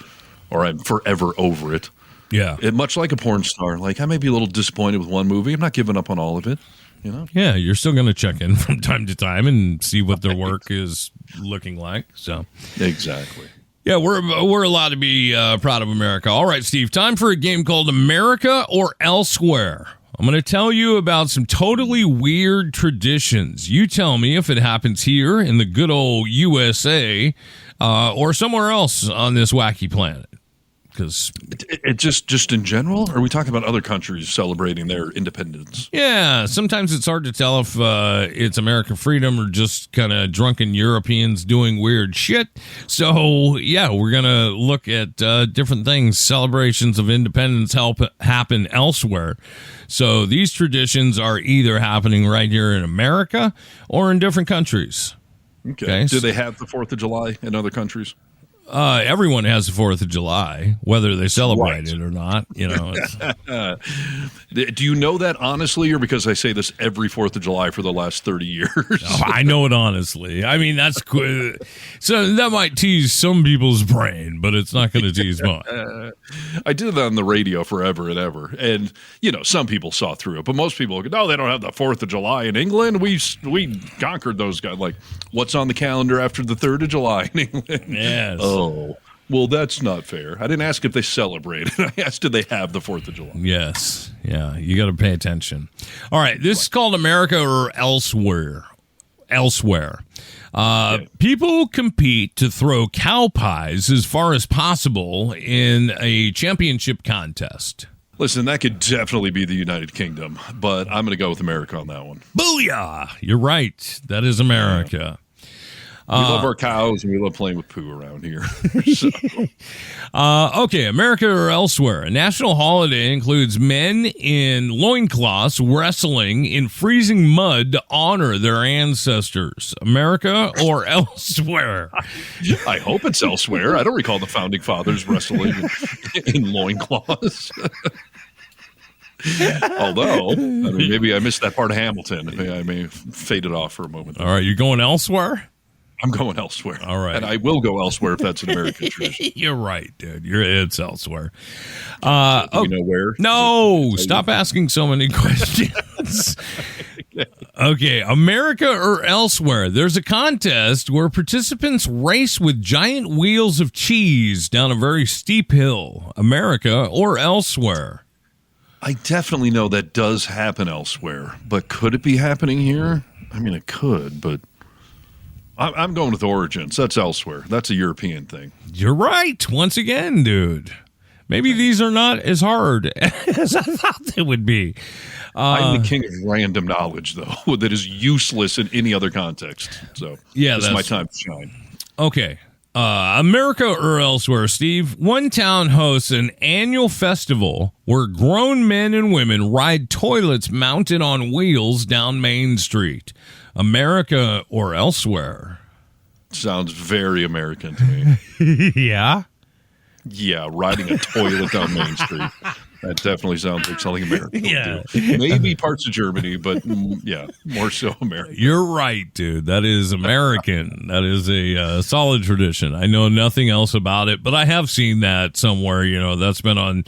or I'm forever over it. Yeah. Much like a porn star. Like, I may be a little disappointed with one movie. I'm not giving up on all of it, Yeah, you're still going to check in from time to time and see what their work is looking like. So Exactly. yeah, we're allowed to be proud of America. All right, Steve, time for a game called America or Elsewhere. I'm going to tell you about some totally weird traditions. You tell me if it happens here in the good old USA or somewhere else on this wacky planet. Because it just in general, or are we talking about other countries celebrating their independence? yeah, sometimes it's hard to tell if it's American freedom or just kind of drunken Europeans doing weird shit. So yeah, we're gonna look at different things. Celebrations of independence happen elsewhere. So these traditions are either happening right here in America or in different countries. Okay. Do they have the 4th of July in other countries? Everyone has the 4th of July, whether they celebrate it or not. Do you know that honestly, or because I say this every 4th of July for the last 30 years? Oh, I know it honestly. I mean, that's cool. So that might tease some people's brain, but it's not going to tease mine. I did that on the radio forever and ever. And, some people saw through it, but most people go, no, they don't have the 4th of July in England. We conquered those guys. Like, what's on the calendar after the 3rd of July in England? Yes. Oh, well, that's not fair. I didn't ask if they celebrated. I asked, did they have the 4th of July? Yes. Yeah. You got to pay attention. All right. This is called America or Elsewhere. People compete to throw cow pies as far as possible in a championship contest. Listen, that could definitely be the United Kingdom, but I'm going to go with America on that one. Booyah! You're right. That is America. We love our cows and we love playing with poo around here. So, Okay, America or elsewhere. A national holiday includes men in loincloths wrestling in freezing mud to honor their ancestors. America or elsewhere? I hope it's elsewhere. I don't recall the founding fathers wrestling in loincloths. Although, I mean, maybe I missed that part of Hamilton. I may have faded off for a moment. All right, you're going elsewhere? I'm going elsewhere. All right. And I will go elsewhere if that's an American tradition. You're right, dude. It's elsewhere. Do we know where? No, stop asking so many questions. Okay, America or elsewhere. There's a contest where participants race with giant wheels of cheese down a very steep hill. America or elsewhere. I definitely know that does happen elsewhere, but could it be happening here? I mean, it could, but I'm going with origins. That's elsewhere. That's a European thing. You're right. Once again, dude. Maybe these are not as hard as I thought they would be. I'm the king of random knowledge, though, that is useless in any other context. So yeah, this is my time to shine. Okay. America or elsewhere, Steve. One town hosts an annual festival where grown men and women ride toilets mounted on wheels down Main Street. America or elsewhere? Sounds very American to me. Yeah? Yeah, riding a toilet down Main Street. That definitely sounds like something American Yeah. would do. Maybe parts of Germany, but yeah, more so American. You're right, dude. That is American. That is a solid tradition. I know nothing else about it, but I have seen that somewhere. You know, that's been on,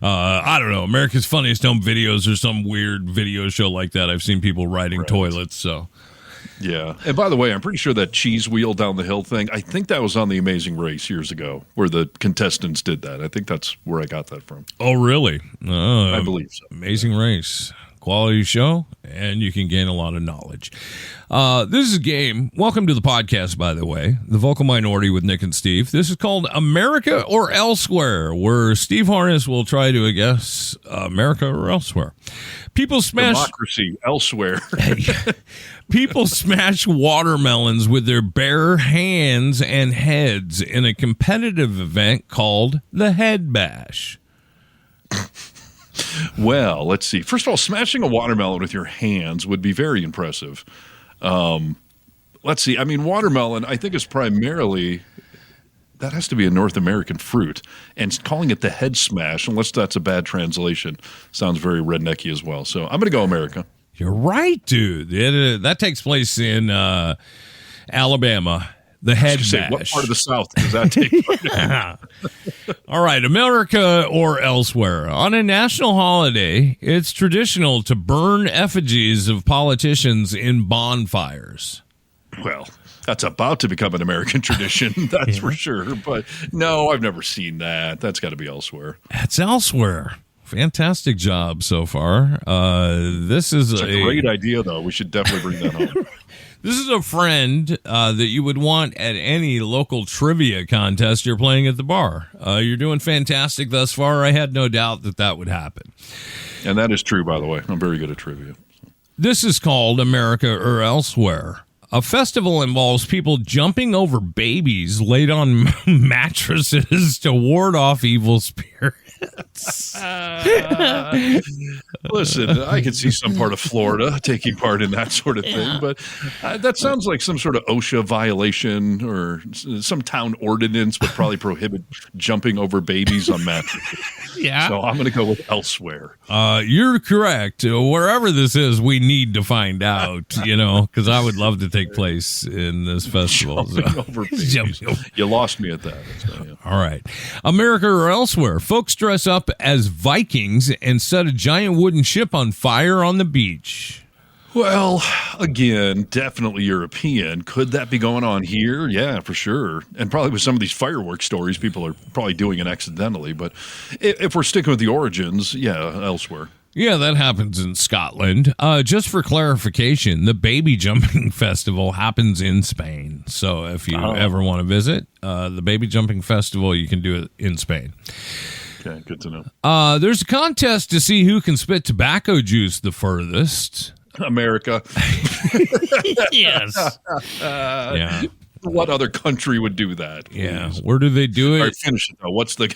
I don't know, America's Funniest Home Videos or some weird video show like that. I've seen people riding toilets, so. Yeah. And by the way, I'm pretty sure that cheese wheel down the hill thing, I think that was on The Amazing Race years ago where the contestants did that. I think that's where I got that from. Oh, really? I believe so. Amazing Race. Quality show, and you can gain a lot of knowledge. This is a game. Welcome to the podcast, by the way. The Vocal Minority with Nick and Steve. This is called America or Elsewhere, where Steve Harness will try to guess America or elsewhere. People smash democracy elsewhere. People smash watermelons with their bare hands and heads in a competitive event called the Head Bash. Well, let's see. First of all, smashing a watermelon with your hands would be very impressive. Let's see. I mean, watermelon, I think, is primarily, that has to be a North American fruit. And calling it the head smash, unless that's a bad translation, sounds very rednecky as well. So I'm going to go America. You're right, dude. That takes place in Alabama. The Head Bash. What part of the South does that take place? All right, America or elsewhere. On a national holiday, it's traditional to burn effigies of politicians in bonfires. Well, that's about to become an American tradition, that's for sure. But no, I've never seen that. That's got to be elsewhere. That's elsewhere. Fantastic job so far. This is a great idea, though. We should definitely bring that home. This is a friend that you would want at any local trivia contest you're playing at the bar. You're doing fantastic thus far. I had no doubt that would happen. And that is true, by the way. I'm very good at trivia. This is called America or Elsewhere. A festival involves people jumping over babies laid on mattresses to ward off evil spirits. Listen, I could see some part of Florida taking part in that sort of thing, but that sounds like some sort of OSHA violation or some town ordinance would probably prohibit jumping over babies on mattresses. Yeah. So I'm going to go with elsewhere. You're correct. Wherever this is, we need to find out, because I would love to take place in this festival. Over babies. You lost me at that. All right. America or elsewhere, folks dress up as Vikings and set a giant wooden ship on fire on the beach. Well, again, definitely European. Could that be going on here? Yeah, for sure. And probably with some of these firework stories, people are probably doing it accidentally. But if we're sticking with the origins, yeah, elsewhere. Yeah, that happens in Scotland. Just for clarification, the baby jumping festival happens in Spain. So if you ever want to visit the baby jumping festival, you can do it in Spain. Okay, good to know. There's a contest to see who can spit tobacco juice the furthest. America. Yes. Yeah. What other country would do that? Yeah. Please? Where do they do it? All right, finish it though. What's the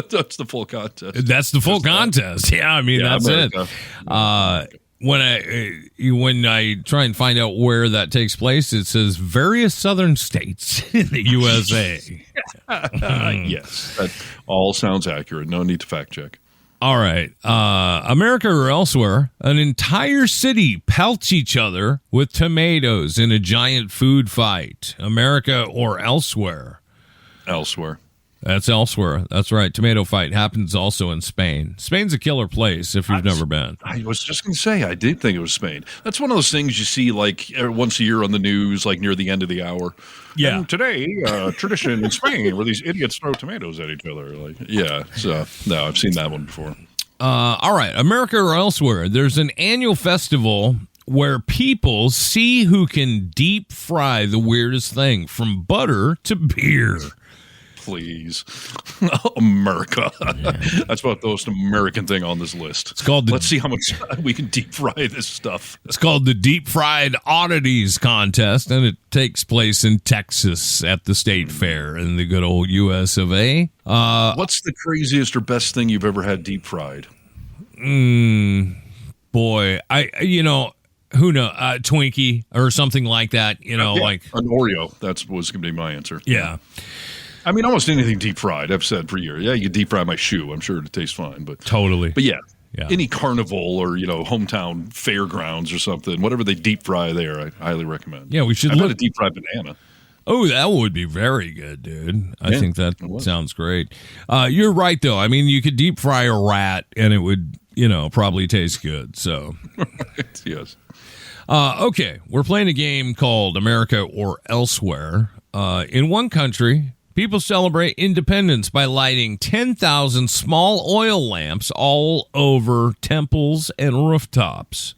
that's the full contest? That's the full contest. Yeah, I mean, that's America. it. When I try and find out where that takes place, it says various southern states in the USA. Yes, that all sounds accurate. No need to fact check. All right. America or elsewhere, an entire city pelts each other with tomatoes in a giant food fight. America or elsewhere. Elsewhere. That's elsewhere. That's right. Tomato fight happens also in Spain. Spain's a killer place if you've never been. I was just going to say, I did think it was Spain. That's one of those things you see like once a year on the news, like near the end of the hour. Yeah. And today, tradition in Spain where these idiots throw tomatoes at each other. Like, yeah. So, no, I've seen that one before. All right. America or elsewhere, there's an annual festival where people see who can deep fry the weirdest thing, from butter to beer. Please. America. That's about the most American thing on this list. It's called Let's see how much we can deep fry this stuff. It's called the Deep Fried Oddities Contest, and it takes place in Texas at the State Fair in the good old U.S. of A. What's the craziest or best thing you've ever had deep fried? Boy, who knows, Twinkie or something like that, like an Oreo. That was going to be my answer. Yeah. I mean, almost anything deep fried. I've said for years. Yeah, you deep fry my shoe. I'm sure it tastes fine. But totally. But yeah, Yeah. any carnival or hometown fairgrounds or something, whatever they deep fry there, I highly recommend. Yeah, we should I've had look. a deep fried banana. Oh, that would be very good, dude. I Yeah, think that it would. sounds great. You're right, though. I mean, you could deep fry a rat and it would, probably taste good. So, Yes. okay, we're playing a game called America or Elsewhere. In one country, people celebrate independence by lighting 10,000 small oil lamps all over temples and rooftops.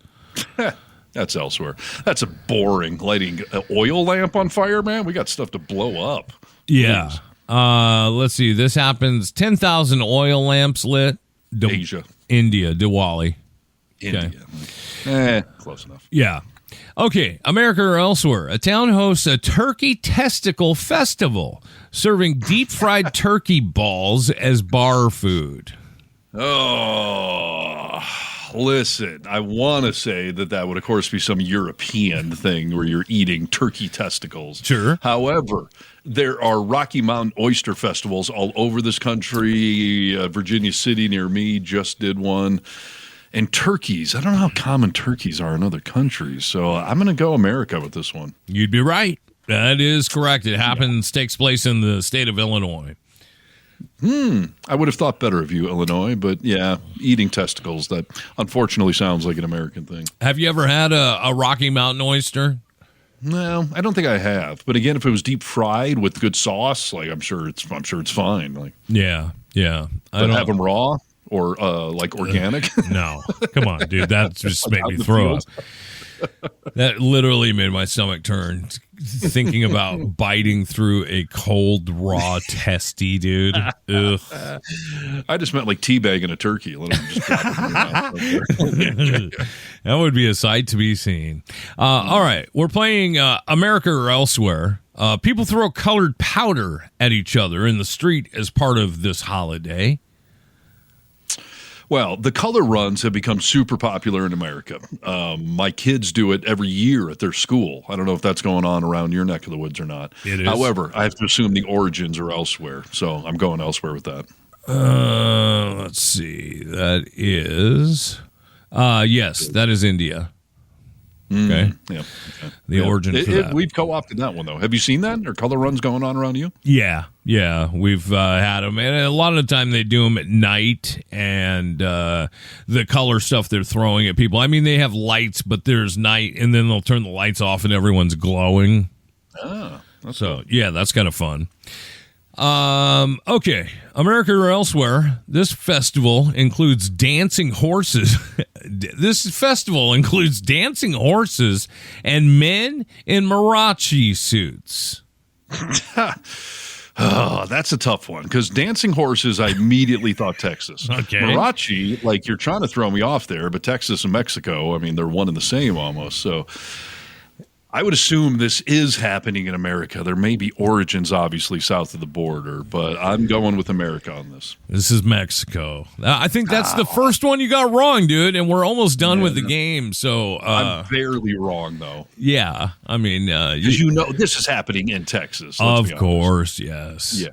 That's elsewhere. That's a boring lighting an oil lamp on fire, man. We got stuff to blow up. Yeah. Let's see. This happens 10,000 oil lamps lit. Asia. India, Diwali. India. Close enough. Yeah. Okay, America or elsewhere, a town hosts a turkey testicle festival, serving deep-fried turkey balls as bar food. Oh, listen, I want to say that would, of course, be some European thing where you're eating turkey testicles. Sure. However, there are Rocky Mountain oyster festivals all over this country. Virginia City near me just did one. And turkeys, I don't know how common turkeys are in other countries, so I'm going to go America with this one. You'd be right. That is correct. It takes place in the state of Illinois. I would have thought better of you, Illinois, but yeah, eating testicles, that unfortunately sounds like an American thing. Have you ever had a Rocky Mountain oyster? No, I don't think I have. But again, if it was deep fried with good sauce, like I'm sure it's fine. Like, Yeah. but have them raw or like organic. No. Come on, dude. That just made Out me in the throw up. fields. That literally made my stomach turn thinking about biting through a cold, raw testy, dude. Ugh. I just meant like teabagging a turkey. Let them just drop it in your mouth. That would be a sight to be seen. All right. We're playing America or Elsewhere. People throw colored powder at each other in the street as part of this holiday. Well, the color runs have become super popular in America. My kids do it every year at their school. I don't know if that's going on around your neck of the woods or not. It is. However, I have to assume the origins are elsewhere, so I'm going elsewhere with that. Let's see. That is, yes, that is India. Okay. Yeah. Okay. The origin for that. We've co-opted that one, though. Have you seen that? Or color runs going on around you? Yeah. We've had them. And a lot of the time they do them at night, and the color stuff they're throwing at people. I mean, they have lights, but there's night, and then they'll turn the lights off and everyone's glowing. So, yeah, that's kind of fun. Okay, America or Elsewhere, this festival includes dancing horses. This festival includes dancing horses and men in Mariachi suits. Oh, that's a tough one because dancing horses, I immediately thought Texas. Okay. Mariachi, like you're trying to throw me off there, but Texas and Mexico, I mean, they're one and the same almost. So I would assume this is happening in America. There may be origins, obviously, south of the border, but I'm going with America on this. This is Mexico. I think that's the first one you got wrong, dude, and we're almost done with the game. So I'm barely wrong, though. Yeah, I mean, because this is happening in Texas. Of course, yes.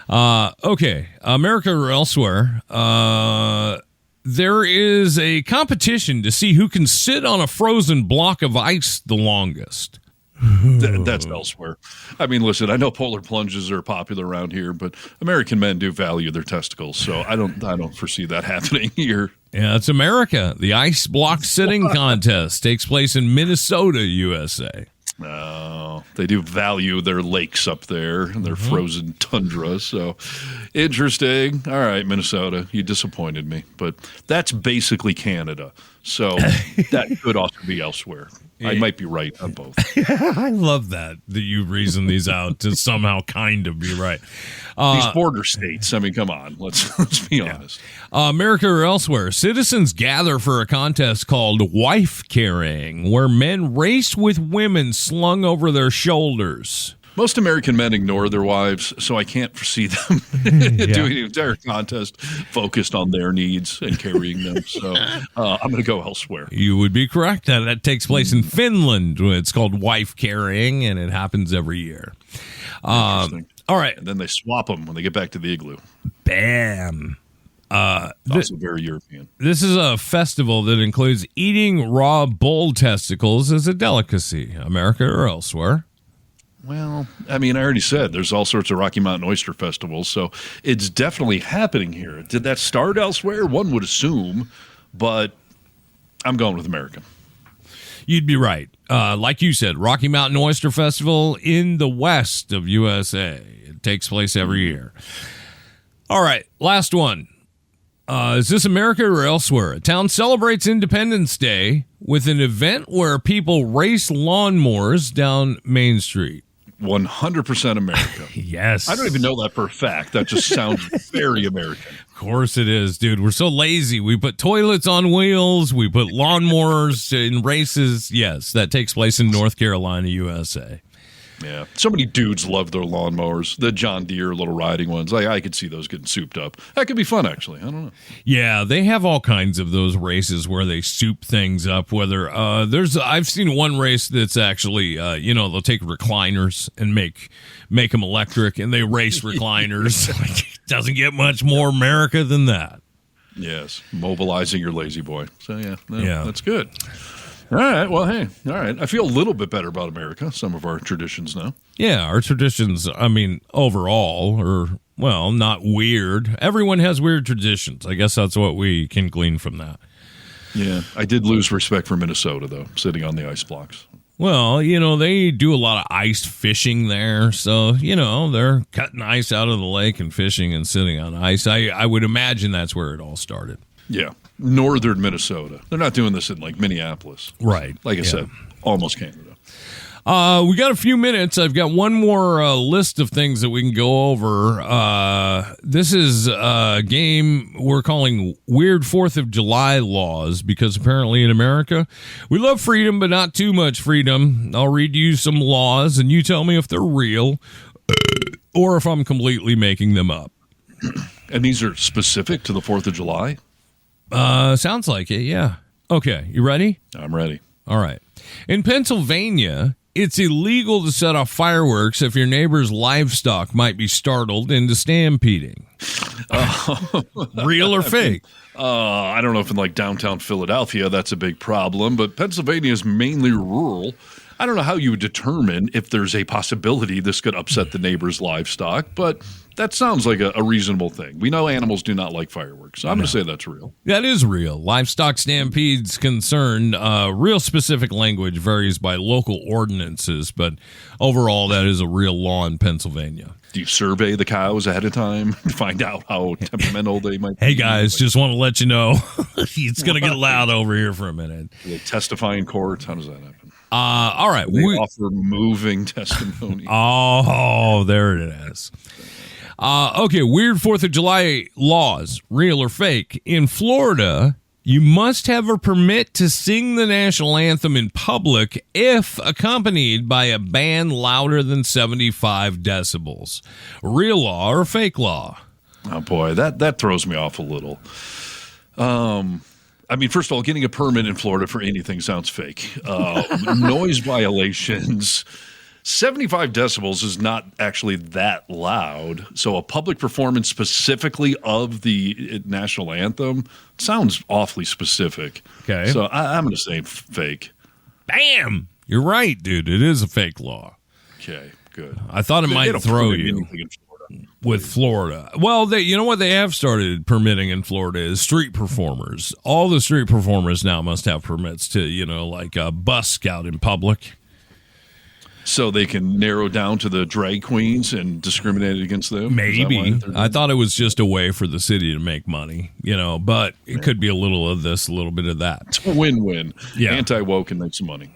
Yeah. Okay, America or elsewhere. There is a competition to see who can sit on a frozen block of ice the longest. That's elsewhere. I mean, listen, I know polar plunges are popular around here, but American men do value their testicles, so I don't foresee that happening here. Yeah, it's America. The ice block sitting contest takes place in Minnesota, USA. No, they do value their lakes up there and their frozen tundra. So interesting. All right, Minnesota, you disappointed me, but that's basically Canada. So that could also be elsewhere. I might be right on both. I love that you reason these out to somehow kind of be right. These border states. I mean, come on. Let's be honest. America or elsewhere, citizens gather for a contest called wife carrying, where men race with women slung over their shoulders. Most American men ignore their wives, so I can't foresee them doing an entire contest focused on their needs and carrying them. So I'm going to go elsewhere. You would be correct. That takes place in Finland. It's called wife carrying, and it happens every year. All right. And then they swap them when they get back to the igloo. Bam. Also very European. This is a festival that includes eating raw bull testicles as a delicacy, America or elsewhere. Well, I mean, I already said there's all sorts of Rocky Mountain Oyster Festivals, so it's definitely happening here. Did that start elsewhere? One would assume, but I'm going with America. You'd be right. Like you said, Rocky Mountain Oyster Festival in the west of USA. It takes place every year. All right, last one. Is this America or elsewhere? A town celebrates Independence Day with an event where people race lawnmowers down Main Street. 100% America. Yes. I don't even know that for a fact. That just sounds very American. Of course it is, dude. We're so lazy. We put toilets on wheels. We put lawnmowers in races. Yes, that takes place in North Carolina, USA. Yeah. So many dudes love their lawnmowers, the John Deere little riding ones. I could see those getting souped up. That could be fun, actually. I don't know. Yeah, they have all kinds of those races where they soup things up. Whether I've seen one race that's actually, they'll take recliners and make them electric, and they race recliners. Like, it doesn't get much more America than that. Yes, mobilizing your lazy boy. So yeah, that's good. All right. Well, hey. All right. I feel a little bit better about America, some of our traditions now. Yeah, our traditions, I mean, overall are, well, not weird. Everyone has weird traditions. I guess that's what we can glean from that. Yeah. I did lose respect for Minnesota, though, sitting on the ice blocks. Well, they do a lot of ice fishing there. So, they're cutting ice out of the lake and fishing and sitting on ice. I would imagine that's where it all started. Yeah. Northern Minnesota. They're not doing this in like Minneapolis. Right. Like I said, almost Canada. We got a few minutes. I've got one more list of things that we can go over. This is a game we're calling Weird 4th of July Laws, because apparently in America, we love freedom, but not too much freedom. I'll read you some laws, and you tell me if they're real or if I'm completely making them up. And these are specific to the 4th of July? Sounds like it, yeah. Okay, you ready? I'm ready. All right. In Pennsylvania, it's illegal to set off fireworks if your neighbor's livestock might be startled into stampeding. Real or fake? I don't know if in like downtown Philadelphia that's a big problem, but Pennsylvania is mainly rural. I don't know how you would determine if there's a possibility this could upset the neighbor's livestock, but that sounds like a reasonable thing. We know animals do not like fireworks, so I'm going to say that's real. That is real. Livestock stampedes concern real specific language varies by local ordinances, but overall that is a real law in Pennsylvania. Do you survey the cows ahead of time to find out how temperamental they might be? Hey guys, just want to let you know it's going to get loud over here for a minute. Do they testify in court? How does that happen? All right. They offer moving testimony. Oh, there it is. Okay, weird 4th of July laws, real or fake. In Florida, You must have a permit to sing the national anthem in public if accompanied by a band louder than 75 decibels. Real law or fake law? Oh boy, that throws me off a little. I mean, first of all, getting a permit in Florida for anything sounds fake. Noise violations. 75 decibels is not actually that loud. So a public performance specifically of the national anthem sounds awfully specific. Okay. So I'm going to say fake. Bam! You're right, dude. It is a fake law. Okay, good. I thought it They might don't throw permit you anything in Florida. with Florida. Well, you know what they have started permitting in Florida is street performers. All the street performers now must have permits to, like a busk out in public. So they can narrow down to the drag queens and discriminate against them? Maybe. I thought it was just a way for the city to make money, but it could be a little of this, a little bit of that. It's a win-win. Yeah. Anti-woke and make some money.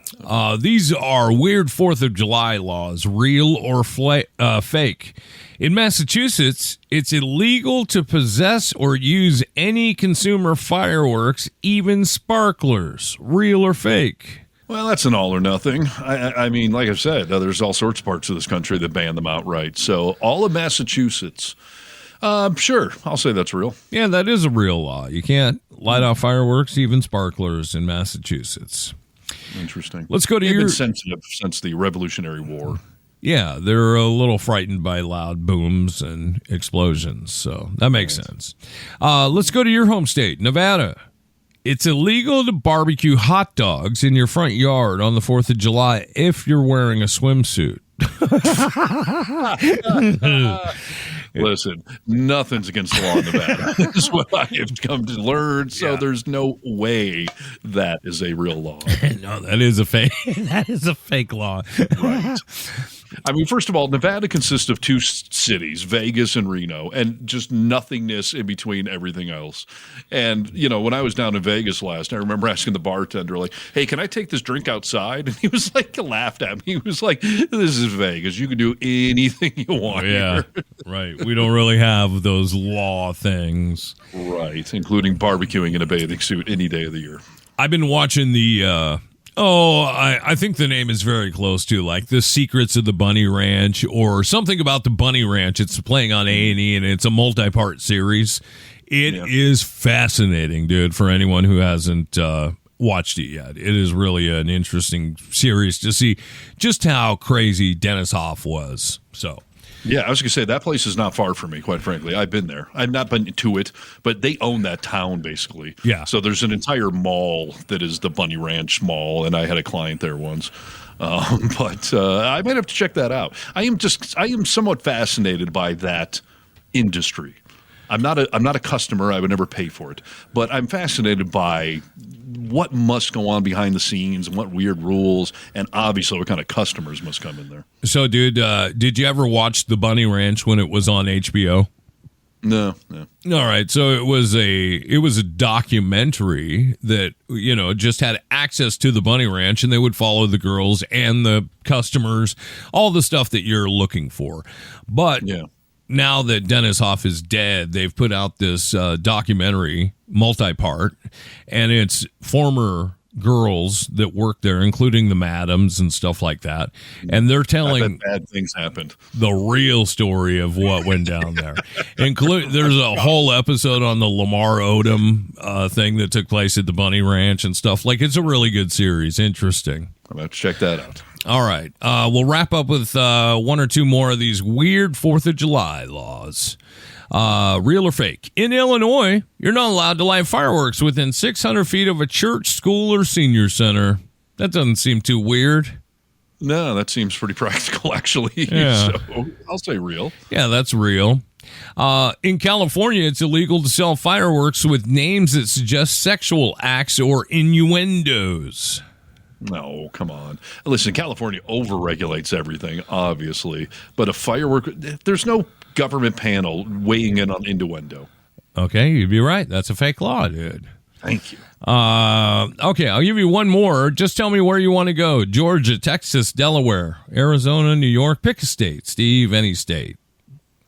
These are weird 4th of July laws, real or fake. In Massachusetts, it's illegal to possess or use any consumer fireworks, even sparklers, real or fake. Well, that's an all or nothing. I mean, like I've said, there's all sorts of parts of this country that ban them outright. So all of Massachusetts, sure, I'll say that's real. Yeah, that is a real law. You can't light off fireworks, even sparklers, in Massachusetts. Interesting. Let's go to They've your... been sensitive since the Revolutionary War. Yeah, they're a little frightened by loud booms and explosions, so that makes sense. Let's go to your home state, Nevada. It's illegal to barbecue hot dogs in your front yard on the 4th of July if you're wearing a swimsuit. Listen, nothing's against the law in Nevada. This is what I have come to learn. So there's no way that is a real law. No, that is a fake. That is a fake law. Right. I mean, first of all, Nevada consists of two cities, Vegas and Reno, and just nothingness in between everything else. And, when I was down in Vegas last, I remember asking the bartender, like, hey, can I take this drink outside? And he was like, laughed at me. He was like, this is Vegas. You can do anything you want Yeah, here. right. We don't really have those law things. Right, including barbecuing in a bathing suit any day of the year. I've been watching the... I think the name is very close to like The Secrets of the Bunny Ranch or something about the Bunny Ranch. It's playing on A&E and it's a multi-part series. It is fascinating, dude, for anyone who hasn't watched it yet. It is really an interesting series to see just how crazy Dennis Hoff was. So... Yeah, I was going to say, that place is not far from me, quite frankly. I've been there. I've not been to it, but they own that town, basically. Yeah. So there's an entire mall that is the Bunny Ranch Mall, and I had a client there once. But I might have to check that out. I am somewhat fascinated by that industry. I'm not a customer. I would never pay for it. But I'm fascinated by what must go on behind the scenes and what weird rules, and obviously what kind of customers must come in there. So, dude, did you ever watch The Bunny Ranch when it was on HBO? No. All right, so it was a documentary that just had access to the Bunny Ranch, and they would follow the girls and the customers, all the stuff that you're looking for. But now that Dennis Hoff is dead, they've put out this documentary, multi-part, and it's former girls that work there, including the madams and stuff like that. And they're telling bad things happened. The real story of what went down there. There's a whole episode on the Lamar Odom thing that took place at the Bunny Ranch and stuff. Like, it's a really good series. Interesting. I'm going to check that out. All right. We'll wrap up with one or two more of these weird 4th of July laws. Real or fake? In Illinois, you're not allowed to light fireworks within 600 feet of a church, school, or senior center. That doesn't seem too weird. No, that seems pretty practical, actually. Yeah. So I'll say real. Yeah, that's real. In California, it's illegal to sell fireworks with names that suggest sexual acts or innuendos. No, come on. Listen, California overregulates everything, obviously. But a firework, there's no government panel weighing in on innuendo. Okay, you'd be right. That's a fake law, dude. Thank you. Okay, I'll give you one more. Just tell me where you want to go. Georgia, Texas, Delaware, Arizona, New York. Pick a state. Steve, any state.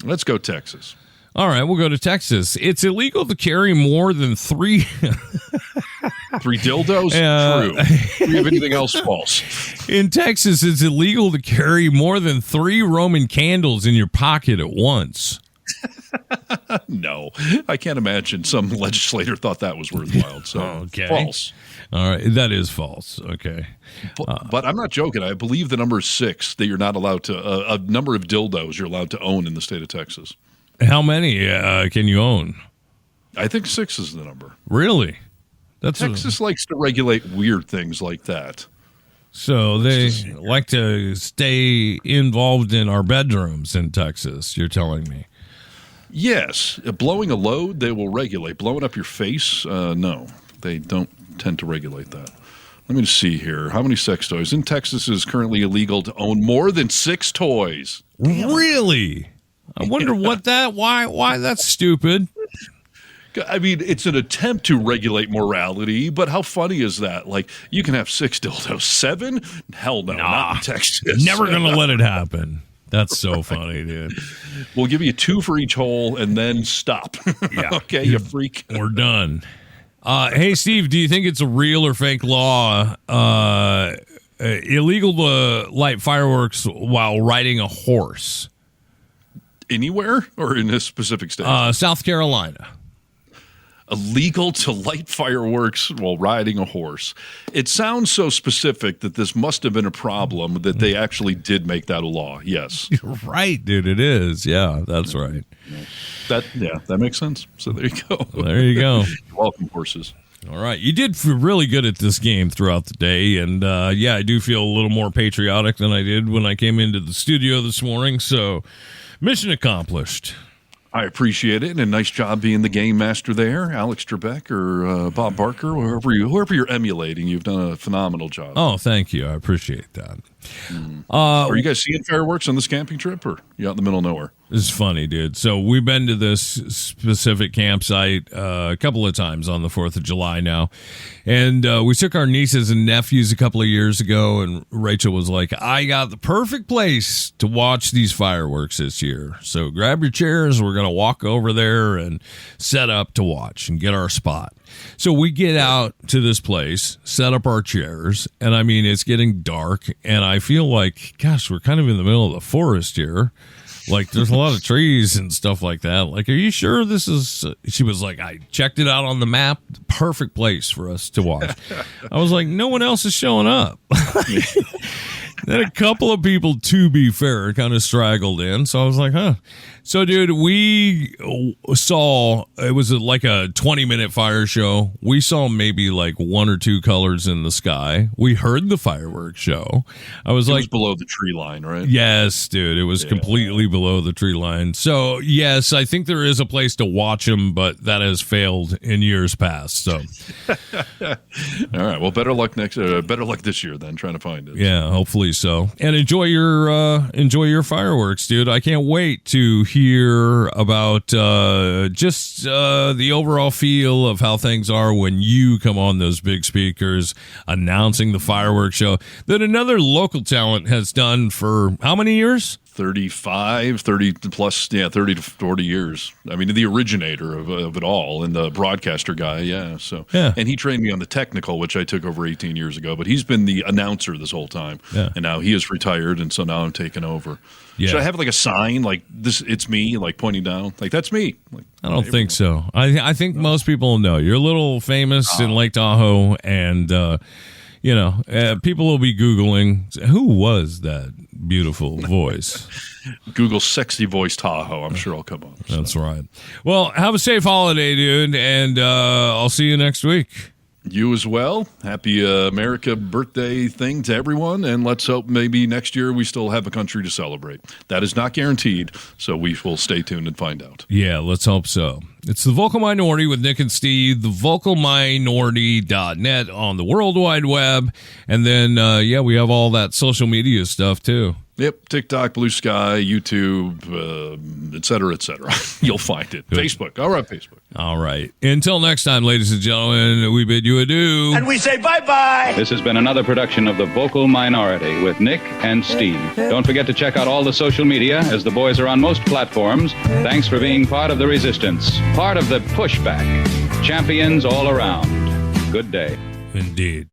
Let's go Texas. All right, we'll go to Texas. It's illegal to carry more than 3. 3 dildos? True. 3 of anything else, false. In Texas, it's illegal to carry more than 3 Roman candles in your pocket at once. No, I can't imagine some legislator thought that was worthwhile. So Okay. false. All right, that is false. Okay. But I'm not joking. I believe the number is 6 that you're not allowed to, a number of dildos you're allowed to own in the state of Texas. How many can you own? I think 6 is the number. Really? That's Texas likes to regulate weird things like that. So they like to stay involved in our bedrooms in Texas, you're telling me. Yes. Blowing a load, they will regulate. Blowing up your face, no. They don't tend to regulate that. Let me just see here. How many sex toys? In Texas, it is currently illegal to own more than 6 toys. Really? I wonder why that's stupid. I mean, it's an attempt to regulate morality, but how funny is that? Like, you can have 6 dildos. 7? Hell no, not in Texas. Never going to let it happen. That's so funny, dude. We'll give you 2 for each hole and then stop. Yeah. Okay, you freak. We're done. Hey, Steve, do you think it's a real or fake law illegal to light fireworks while riding a horse? Anywhere or in a specific state? South Carolina. Illegal to light fireworks while riding a horse. It sounds so specific that this must have been a problem that they actually did make that a law. Yes. You're right, dude. It is. Yeah, that's right. That makes sense. So there you go. There you go. You're welcome, horses. All right. You did feel really good at this game throughout the day. And I do feel a little more patriotic than I did when I came into the studio this morning. So mission accomplished. I appreciate it, and nice job being the game master there, Alex Trebek or Bob Barker, whoever you're emulating. You've done a phenomenal job. Oh, thank you. I appreciate that. Are you guys seeing fireworks on this camping trip, or you out in the middle of nowhere? This is funny, dude. So we've been to this specific campsite a couple of times on the 4th of July now. And we took our nieces and nephews a couple of years ago, and Rachel was like, I got the perfect place to watch these fireworks this year. So grab your chairs. We're going to walk over there and set up to watch and get our spot. So we get out to this place, set up our chairs, and I mean, it's getting dark, and I feel like, gosh, we're kind of in the middle of the forest here. Like, there's a lot of trees and stuff like that. Like, are you sure this is... She was like, I checked it out on the map. Perfect place for us to watch. I was like, no one else is showing up. Then a couple of people, to be fair, kind of straggled in. So I was like, huh. So, dude, we saw, it was like a 20-minute fire show. We saw maybe like 1 or 2 colors in the sky. We heard the fireworks show. I was It like, was below the tree line, right? yes, dude, it was completely below the tree line. So, yes, I think there is a place to watch them, but that has failed in years past. So, All right. Well, better luck this year then, trying to find it. yeah, hopefully so. And enjoy your fireworks, dude. I can't wait to hear about just the overall feel of how things are when you come on those big speakers announcing the fireworks show that another local talent has done for how many years? 30 plus, 30 to 40 years. I mean, the originator of it all and the broadcaster guy, yeah. So, yeah. And he trained me on the technical, which I took over 18 years ago, but he's been the announcer this whole time. Yeah. And now he is retired, and so now I'm taking over. Yeah. Should I have like a sign like this? It's me, like pointing down, like that's me. Like, I don't think so. I think most people know you're a little famous in Lake Tahoe, and people will be Googling who was that beautiful voice. Google sexy voice Tahoe. I'm sure I'll come up. So. That's right. Well, have a safe holiday, dude, and I'll see you next week. You as well. Happy America birthday thing to everyone, and let's hope maybe next year we still have a country to celebrate. That is not guaranteed, so we will stay tuned and find out. Yeah, let's hope so. It's the Vocal Minority with Nick and Steve, thevocalminority.net on the World Wide Web, and then, we have all that social media stuff, too. Yep, TikTok, Blue Sky, YouTube, et cetera, et cetera. You'll find it. Good. Facebook. All right, Facebook. All right. Until next time, ladies and gentlemen, we bid you adieu. And we say bye-bye. This has been another production of The Vocal Minority with Nick and Steve. Don't forget to check out all the social media, as the boys are on most platforms. Thanks for being part of the resistance, part of the pushback. Champions all around. Good day. Indeed.